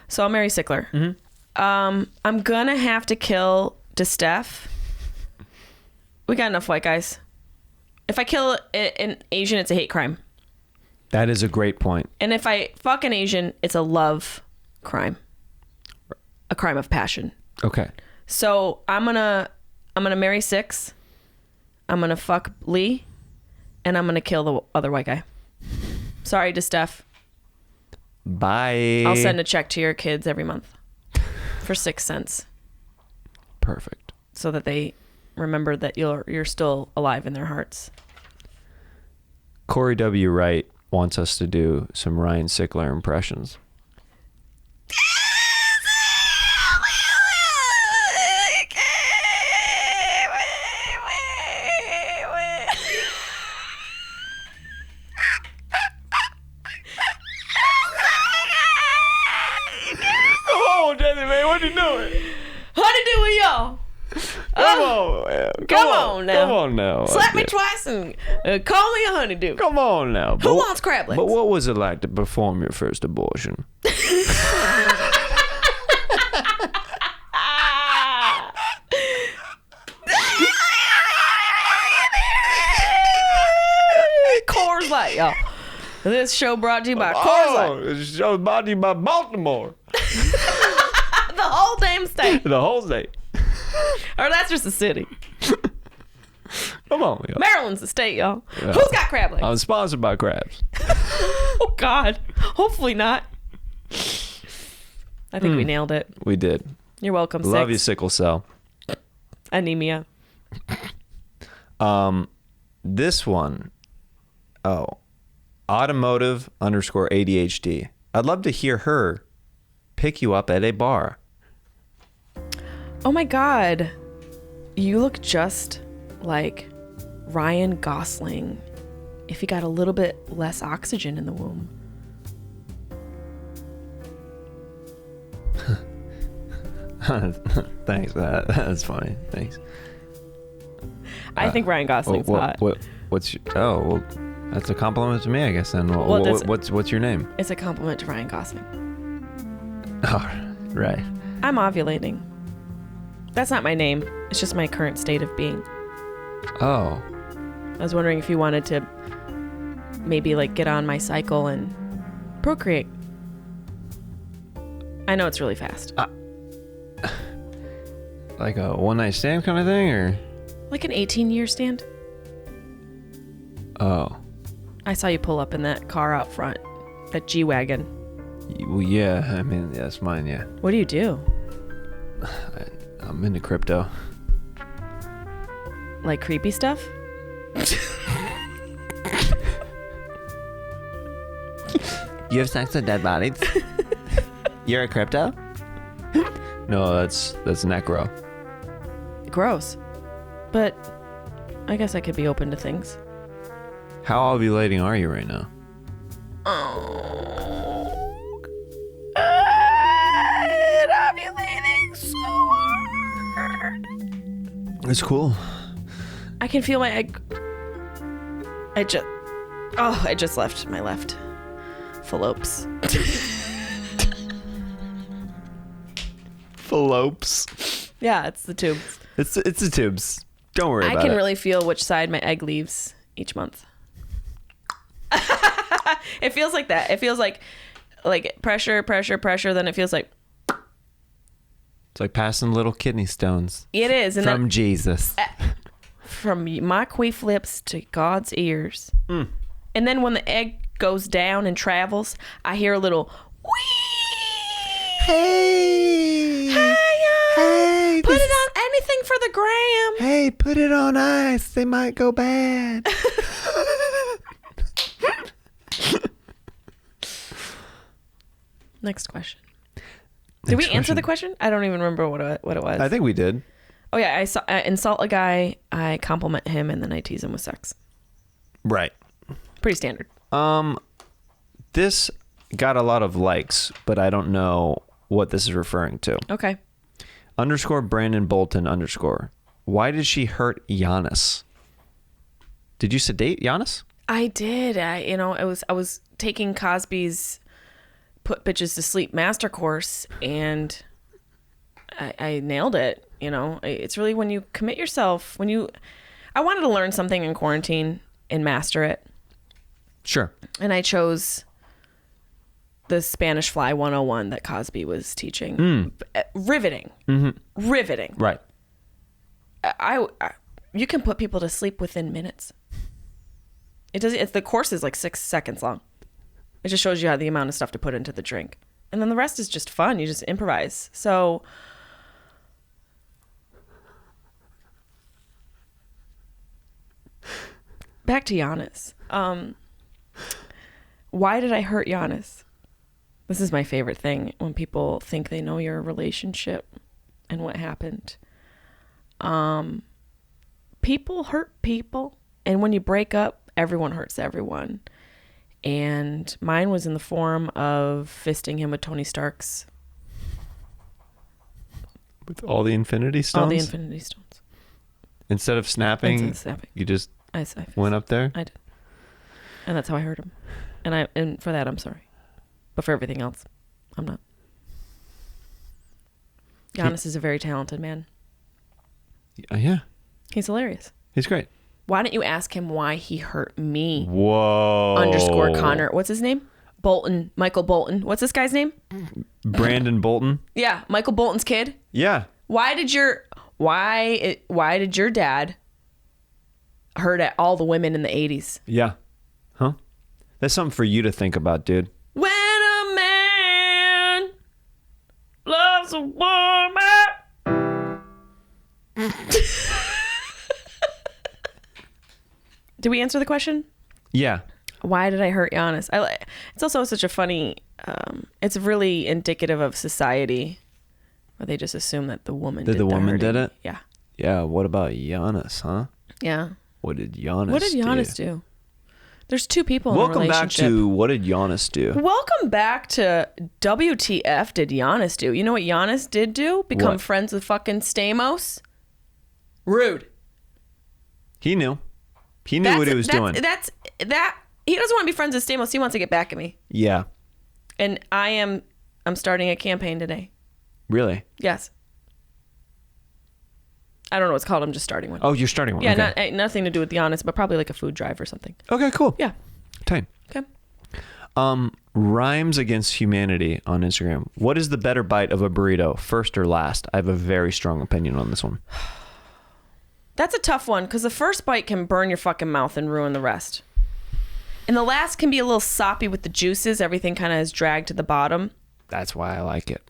So I'll marry Sickler. Mm-hmm. I'm gonna have to kill DiStef. We got enough white guys. If I kill an Asian, it's a hate crime. That is a great point. And if I fuck an Asian, it's a love crime. A crime of passion. Okay. So I'm gonna marry Six. I'm gonna fuck Lee, and I'm gonna kill the other white guy. Sorry, DiStef. Bye. I'll send a check to your kids every month for 6 cents, Perfect. so that they remember that you're still alive in their hearts. Corey W. Wright wants us to do some Ryan Sickler impressions. Come on, Jessimae, what you doing? Honey, do it, y'all. Come on, man. Come on now. Come on now. Slap me twice and call me a honeydew. Come on now. Who wants crab legs? But what was it like to perform your first abortion? Coors Light, y'all. This show brought to you by Coors Light. This show brought to you by Baltimore. The whole damn state. The whole state. Or that's just a city. Come on, y'all. Maryland's the state, y'all. Yeah. Who's got crab legs? I'm sponsored by Crabs. Oh, God. Hopefully not. I think we nailed it. We did. You're welcome, Love Six. you, sickle cell. Anemia. This one. Oh. Automotive_ADHD. I'd love to hear her pick you up at a bar. Oh, my God. You look just like Ryan Gosling if he got a little bit less oxygen in the womb. Thanks. That's funny. Thanks. I think Ryan Gosling's hot. What's your, well, that's a compliment to me, I guess. Then what's your name? It's a compliment to Ryan Gosling. Oh, right. I'm ovulating. That's not my name. It's just my current state of being. Oh. I was wondering if you wanted to maybe like get on my cycle and procreate. I know it's really fast. Like a one-night stand kind of thing, or? Like an 18-year stand. Oh. I saw you pull up in that car out front. That G-Wagon. Well, yeah. I mean, that's mine, yeah. What do you do? I'm into crypto. Like creepy stuff? You have sex with dead bodies? You're a crypto? No, that's necro. Gross. But I guess I could be open to things. How ovulating are you right now? Ovulating so hard. It's cool. I can feel my egg. I just left my left phallopes. Phallopes. Yeah, it's the tubes. It's the tubes. Don't worry about it. I can really feel which side my egg leaves each month. It feels like that. It feels like pressure, then it feels like It's like passing little kidney stones. it is. And From Jesus. from my queef lips to God's ears. Mm. And then when the egg goes down and travels, I hear a little whee. Hey! Hey, put it on anything for the gram. Hey, put it on ice. They might go bad. Next question. Did we answer the question? I don't even remember what it was. I think we did. Oh yeah, I insult a guy, I compliment him, and then I tease him with sex. Right. Pretty standard. This got a lot of likes, but I don't know what this is referring to. Okay. _Brandon Bolton _. Why did she hurt Giannis? Did you sedate Giannis? I did. I was taking Cosby's Put Bitches to Sleep master course, and I nailed it. It's really when you commit yourself, I wanted to learn something in quarantine and master it. Sure. And I chose the Spanish Fly 101 that Cosby was teaching. Riveting. Mm-hmm. Riveting. Right. You can put people to sleep within minutes. The course is like 6 seconds long. It just shows you how the amount of stuff to put into the drink. And then the rest is just fun. You just improvise. So back to Giannis. Why did I hurt Giannis? This is my favorite thing when people think they know your relationship and what happened. People hurt people. And when you break up, everyone hurts everyone. And mine was in the form of fisting him with Tony Stark's. With all the Infinity Stones? All the Infinity Stones. Instead of snapping, you just went up there? I did. And that's how I hurt him. And for that, I'm sorry. But for everything else, I'm not. Giannis is a very talented man. Yeah. He's hilarious. He's great. Why don't you ask him why he hurt me? Whoa. _Connor. What's his name? Bolton. Michael Bolton. What's this guy's name? Brandon Bolton. Yeah. Michael Bolton's kid. Yeah. Why did your dad hurt at all the women in the 80s? Yeah. Huh? That's something for you to think about, dude. When a man loves a woman. Did we answer the question? Yeah. Why did I hurt Giannis? It's also such a funny, it's really indicative of society where they just assume that the woman did it? Yeah. Yeah. What about Giannis, huh? Yeah. What did Giannis do? There's two people in a Welcome relationship. back to What Did Giannis Do? Welcome back to WTF Did Giannis Do? You know what Giannis did do? Become What? friends with fucking Stamos? Rude. He knew. He knew what he was doing. He doesn't want to be friends with Stamos. He wants to get back at me. Yeah. And I'm starting a campaign today. Really? Yes. I don't know what it's called. I'm just starting one. Oh, you're starting one. Yeah, Okay. nothing to do with Giannis, but probably like a food drive or something. Okay, cool. Yeah. Time. Okay. Rhymes Against Humanity on Instagram. What is the better bite of a burrito, first or last? I have a very strong opinion on this one. That's a tough one because the first bite can burn your fucking mouth and ruin the rest. And the last can be a little soppy with the juices. Everything kind of is dragged to the bottom. That's why I like it.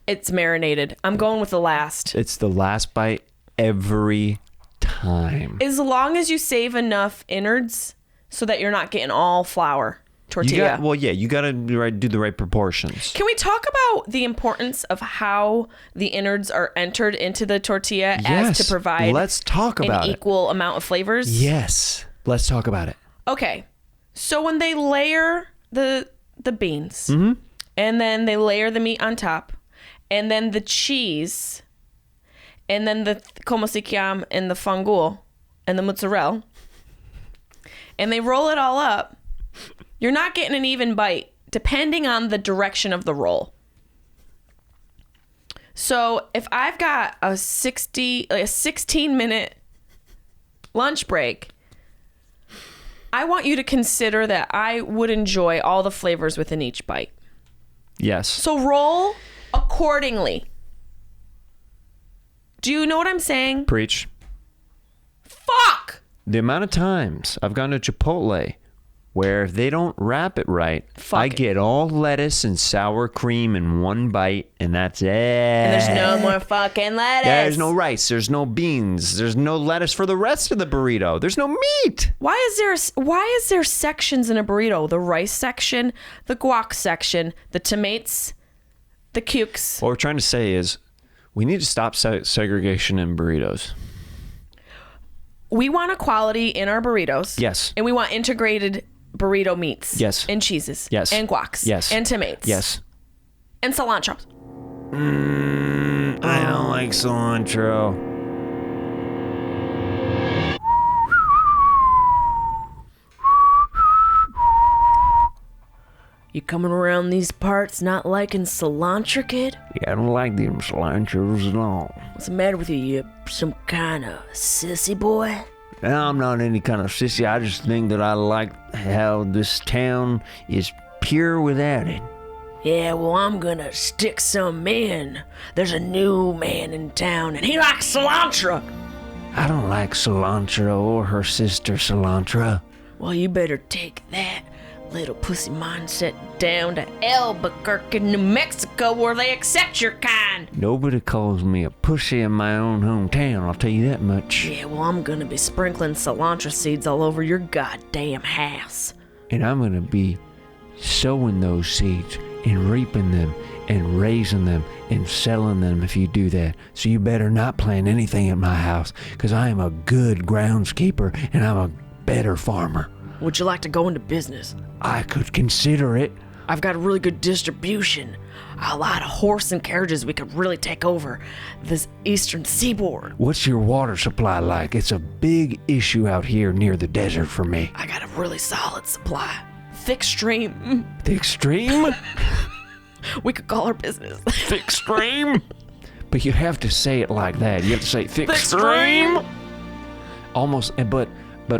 It's marinated. I'm going with the last. It's the last bite every time. As long as you save enough innards so that you're not getting all flour tortilla. You got to do the right proportions. Can we talk about the importance of how the innards are entered into the tortilla as to provide let's talk about an equal amount of flavors? Yes. Let's talk about it. Okay. So when they layer the beans and then they layer the meat on top and then the cheese and then the como se llama and the fangul and the mozzarella and they roll it all up, you're not getting an even bite depending on the direction of the roll. So if I've got a 16-minute lunch break, I want you to consider that I would enjoy all the flavors within each bite. Yes. So roll accordingly. Do you know what I'm saying? Preach. Fuck! The amount of times I've gone to Chipotle where if they don't wrap it right, Fuck I it. get all lettuce and sour cream in one bite, and that's it. And there's no more fucking lettuce. There's no rice. There's no beans. There's no lettuce for the rest of the burrito. There's no meat. Why is there sections in a burrito? The rice section, the guac section, the tomatoes, the cukes. What we're trying to say is we need to stop segregation in burritos. We want equality in our burritos. Yes. And we want integrated burrito meats. Yes. And cheeses. Yes. And guacs. Yes. And tomatoes. Yes. And cilantro. I don't like cilantro. You coming around these parts not liking cilantro, kid? Yeah, I don't like them cilantros at all. What's the matter with you? You some kind of sissy boy? Now, I'm not any kind of sissy. I just think that I like how this town is pure without it. Yeah, well, I'm gonna stick some in. There's a new man in town, and he likes cilantro. I don't like cilantro or her sister cilantro. Well, you better take that little pussy mindset down to Albuquerque, New Mexico, where they accept your kind. Nobody calls me a pussy in my own hometown, I'll tell you that much. Yeah, well, I'm gonna be sprinkling cilantro seeds all over your goddamn house. And I'm gonna be sowing those seeds and reaping them and raising them and selling them if you do that. So you better not plant anything at my house, because I am a good groundskeeper and I'm a better farmer. Would you like to go into business? I could consider it. I've got a really good distribution. A lot of horse and carriages we could really take over this eastern seaboard. What's your water supply like? It's a big issue out here near the desert for me. I got a really solid supply. Thick stream. Thick stream? We could call our business. Thick stream? But you have to say it like that. You have to say thick stream. Almost, but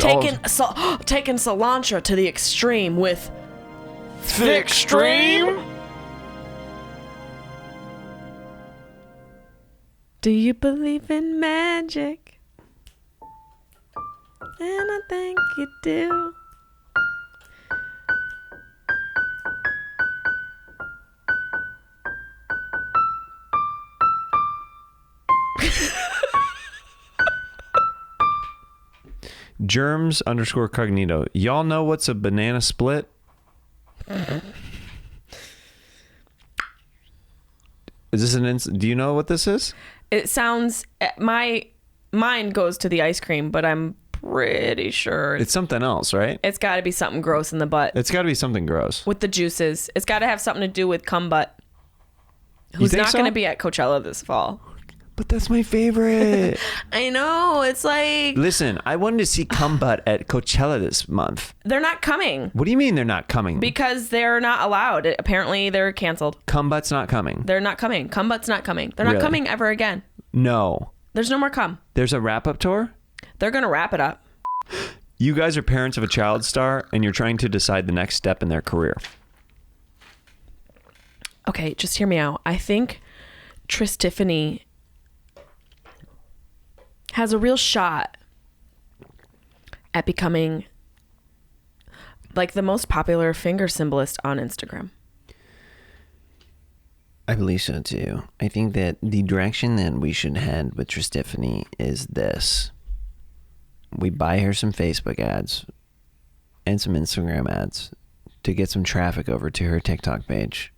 taking cilantro to the extreme with thick stream? Do you believe in magic? And I think you do. Germs_cognito. Y'all know what's a banana split? Is this do you know what this is? It sounds, my mind goes to the ice cream, but I'm pretty sure It's something else, right? it's got to be something gross in the butt It's got to be something gross. with the juices. It's got to have something to do with cum butt. Who's think not so? going to be at Coachella this fall? But that's my favorite. I know. It's like Listen, I wanted to see cum butt at Coachella this month. they're not coming What do you mean they're not coming? because they're not allowed. Apparently, they're canceled. Cum butt's not coming. They're not coming. Cum butt's not coming. They're not Really? coming ever again. No. There's no more cum. There's a wrap-up tour? They're going to wrap it up. You guys are parents of a child star, and you're trying to decide the next step in their career. Okay, just hear me out. I think Tiffany has a real shot at becoming like the most popular finger symbolist on Instagram. I believe so too. I think that the direction that we should head with Tiffany is this. We buy her some Facebook ads and some Instagram ads to get some traffic over to her TikTok page.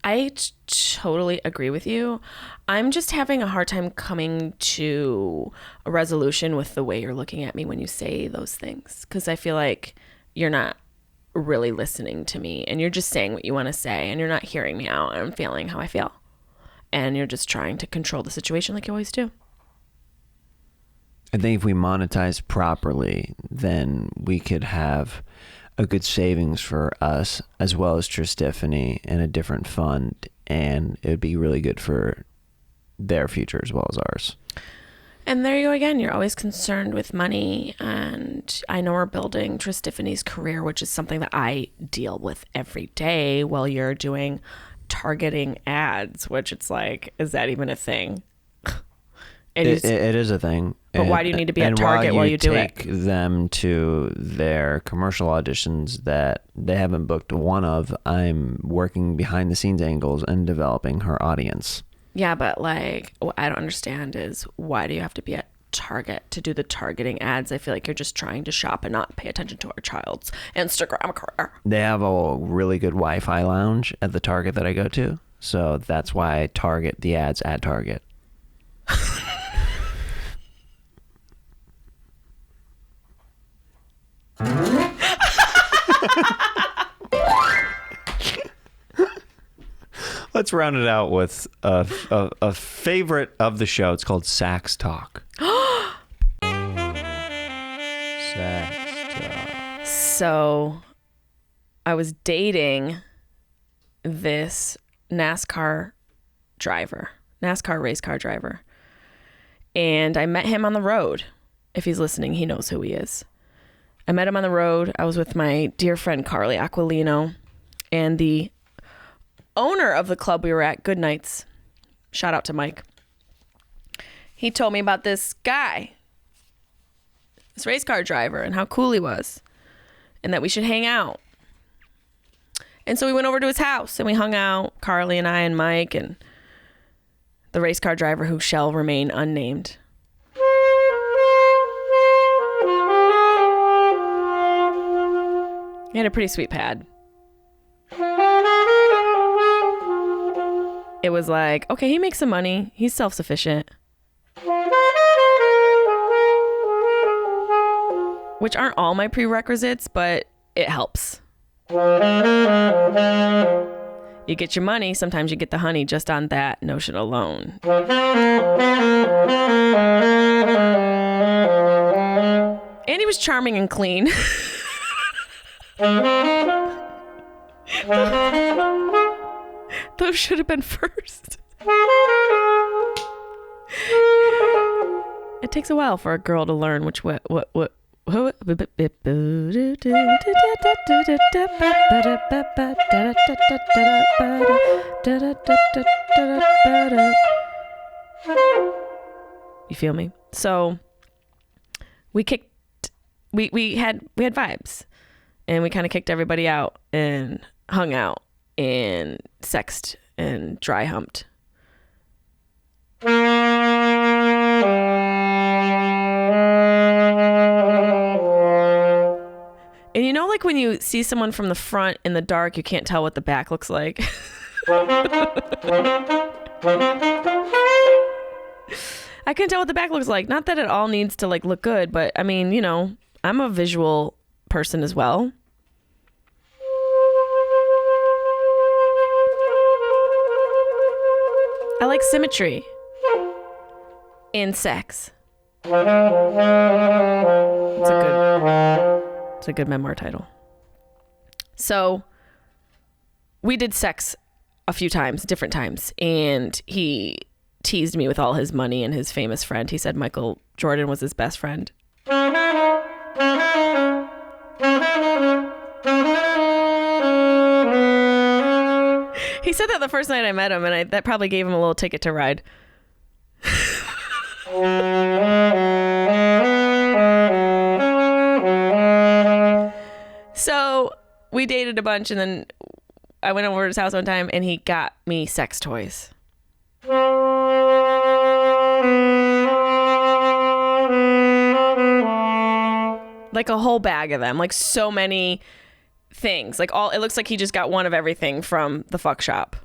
I totally agree with you. I'm just having a hard time coming to a resolution with the way you're looking at me when you say those things, because I feel like you're not really listening to me and you're just saying what you want to say and you're not hearing me out. I'm feeling how I feel. And you're just trying to control the situation like you always do. I think if we monetize properly, then we could have a good savings for us as well as Tiffany and a different fund, and it would be really good for their future as well as ours. And there you go again. You're always concerned with money, and I know we're building Tiffany's career, which is something that I deal with every day while you're doing targeting ads, which it's like, is that even a thing? And It is a thing. But why do you need to be at Target while you do it? Take them to their commercial auditions that they haven't booked one of. I'm working behind the scenes angles and developing her audience. Yeah, but like, what I don't understand is why do you have to be at Target to do the targeting ads? I feel like you're just trying to shop and not pay attention to our child's Instagram career. They have a really good Wi-Fi lounge at the Target that I go to. So that's why I target the ads at Target. Let's round it out with a favorite of the show. It's called Sax Talk. Sax Talk. So I was dating this NASCAR race car driver. And I met him on the road. If he's listening, he knows who he is. I met him on the road. I was with my dear friend Carly Aquilino and the owner of the club we were at, Good Nights. Shout out to Mike. He told me about this guy, this race car driver, and how cool he was, and that we should hang out. And so we went over to his house and we hung out, Carly and I and Mike and the race car driver who shall remain unnamed. He had a pretty sweet pad. It was like, okay, he makes some money. He's self-sufficient. Which aren't all my prerequisites, but it helps. You get your money, sometimes you get the honey just on that notion alone. And he was charming and clean. Those should have been first. It takes a while for a girl to learn which what. You feel me? So we had vibes, and we kind of kicked everybody out and hung out and sexed and dry humped. And you know, like when you see someone from the front in the dark, you can't tell what the back looks like. I can tell what the back looks like. Not that it all needs to like look good, but I mean, you know, I'm a visual person as well. I like symmetry in sex. It's a good memoir title. So we did sex a few times, different times, and he teased me with all his money and his famous friend. He said Michael Jordan was his best friend. He said that the first night I met him, and that probably gave him a little ticket to ride. So we dated a bunch, and then I went over to his house one time, and he got me sex toys. Like a whole bag of them, like so many things. Like it looks like he just got one of everything from the fuck shop.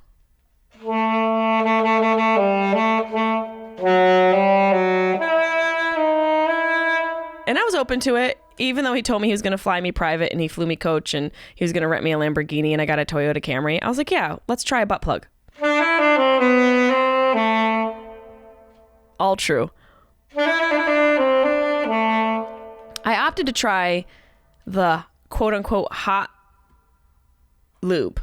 And I was open to it, even though he told me he was going to fly me private and he flew me coach and he was going to rent me a Lamborghini and I got a Toyota Camry. I was like, yeah, let's try a butt plug. All true. I opted to try the quote unquote hot lube.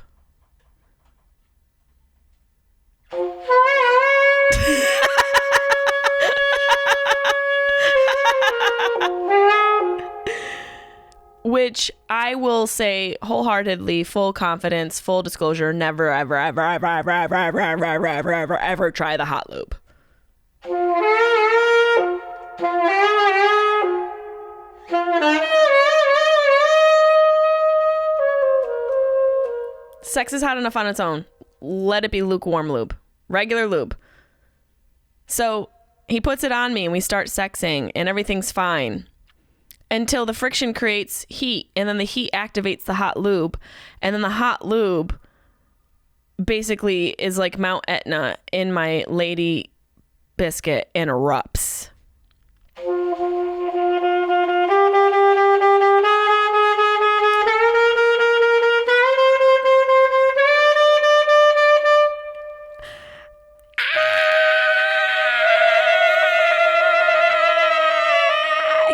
Which I will say wholeheartedly, full confidence, full disclosure, never, ever try the hot lube. sex is hot enough on its own. Let it be lukewarm lube. Regular lube. So he puts it on me and we start sexing and everything's fine until the friction creates heat, and then the heat activates the hot lube, and then the hot lube basically is like Mount Etna in my lady biscuit and erupts.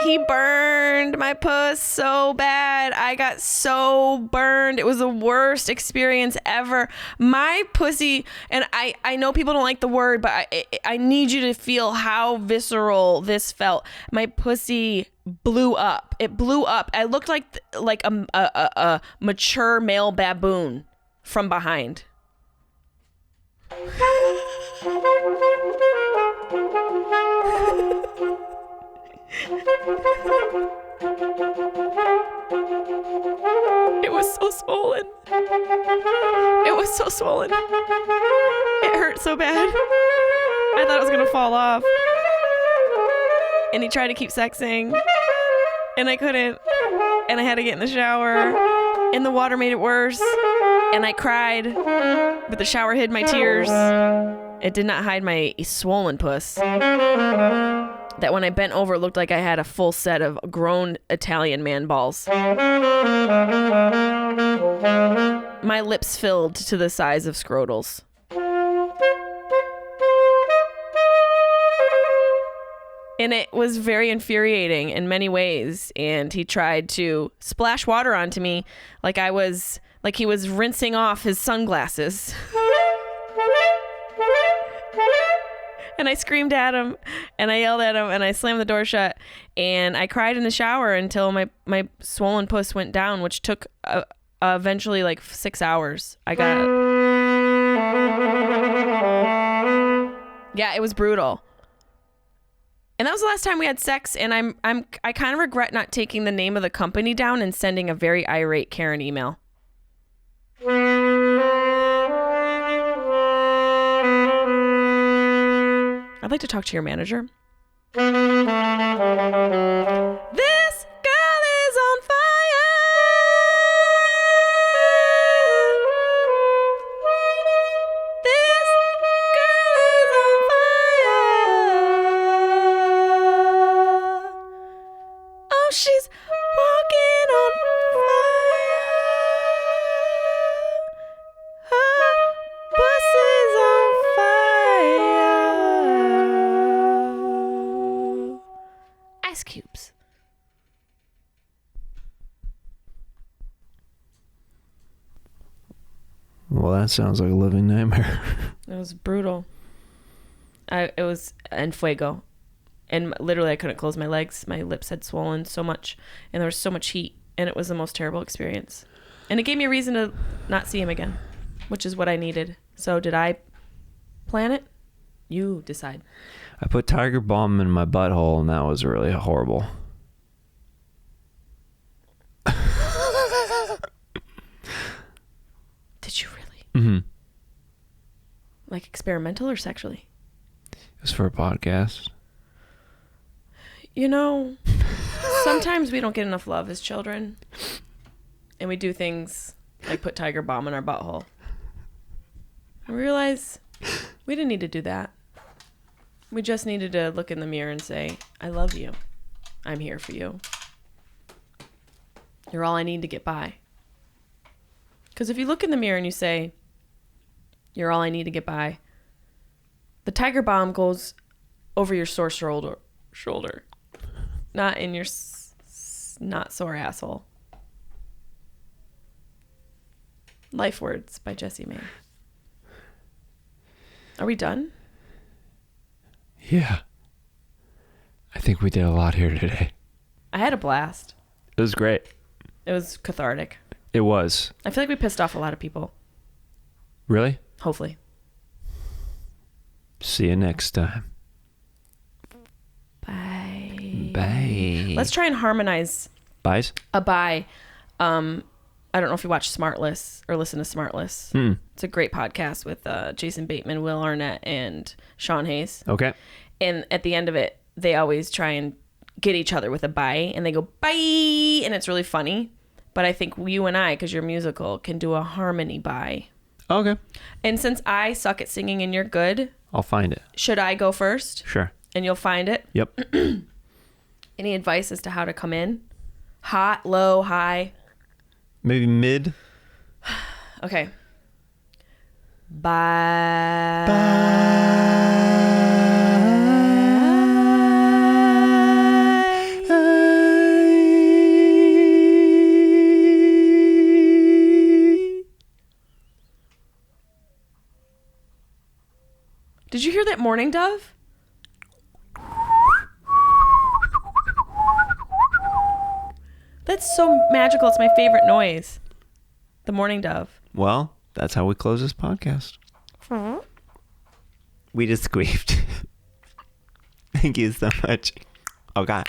He burned my puss so bad. I got so burned. It was the worst experience ever. My pussy, and I know people don't like the word, but I need you to feel how visceral this felt. My pussy blew up. It blew up. I looked like a mature male baboon from behind. It was so swollen. It was so swollen. It hurt so bad. I thought it was gonna fall off. And he tried to keep sexing, and I couldn't. And I had to get in the shower, and the water made it worse. And I cried, but the shower hid my tears. It did not hide my swollen puss. That when I bent over, it looked like I had a full set of grown Italian man balls. My lips filled to the size of scrotals. And it was very infuriating in many ways. And he tried to splash water onto me like he was rinsing off his sunglasses. And I screamed at him, and I yelled at him, and I slammed the door shut, and I cried in the shower until my swollen puss went down, which took eventually like 6 hours. Yeah, it was brutal. And that was the last time we had sex, and I kind of regret not taking the name of the company down and sending a very irate Karen email. I'd like to talk to your manager. This girl is on fire. This girl is on fire. Oh, she's walking on fire. Her pussy's on fire. Ice cubes. Well, that sounds like a living nightmare. It was brutal. It was en fuego. And literally I couldn't close my legs. My lips had swollen so much. And there was so much heat. And it was the most terrible experience. And it gave me a reason to not see him again, which is what I needed. So did I plan it? You decide. I put Tiger Balm in my butthole, and that was really horrible. Did you really? Mm-hmm. Like experimental or sexually? It was for a podcast. You know, sometimes we don't get enough love as children. And we do things like put Tiger Balm in our butthole. And we realize we didn't need to do that. We just needed to look in the mirror and say, I love you. I'm here for you. You're all I need to get by. Because if you look in the mirror and you say, you're all I need to get by, the Tiger Balm goes over your sore shoulder. Not in your not sore asshole. Life Words by Jessimae. Are we done? Yeah. I think we did a lot here today. I had a blast. It was great. It was cathartic. It was. I feel like we pissed off a lot of people. Really? Hopefully. See you next time. Bye. Bye. Let's try and harmonize Byes? a bye I don't know if you watch Smartless or listen to Smartless. It's a great podcast with Jason Bateman, Will Arnett, and Sean Hayes. Okay. And at the end of it, they always try and get each other with a bye, and they go bye, and it's really funny. But I think you and I, because you're musical, can do a harmony bye. Okay. And since I suck at singing and you're good, I'll find it. should I go first? Sure. And you'll find it? Yep. Any advice as to how to come in? Hot, low, high? Maybe mid. Okay. Bye. Did you hear that mourning dove? That's so magical. It's my favorite noise. The mourning dove. Well, that's how we close this podcast. We just squeaked. Thank you so much. Oh, God.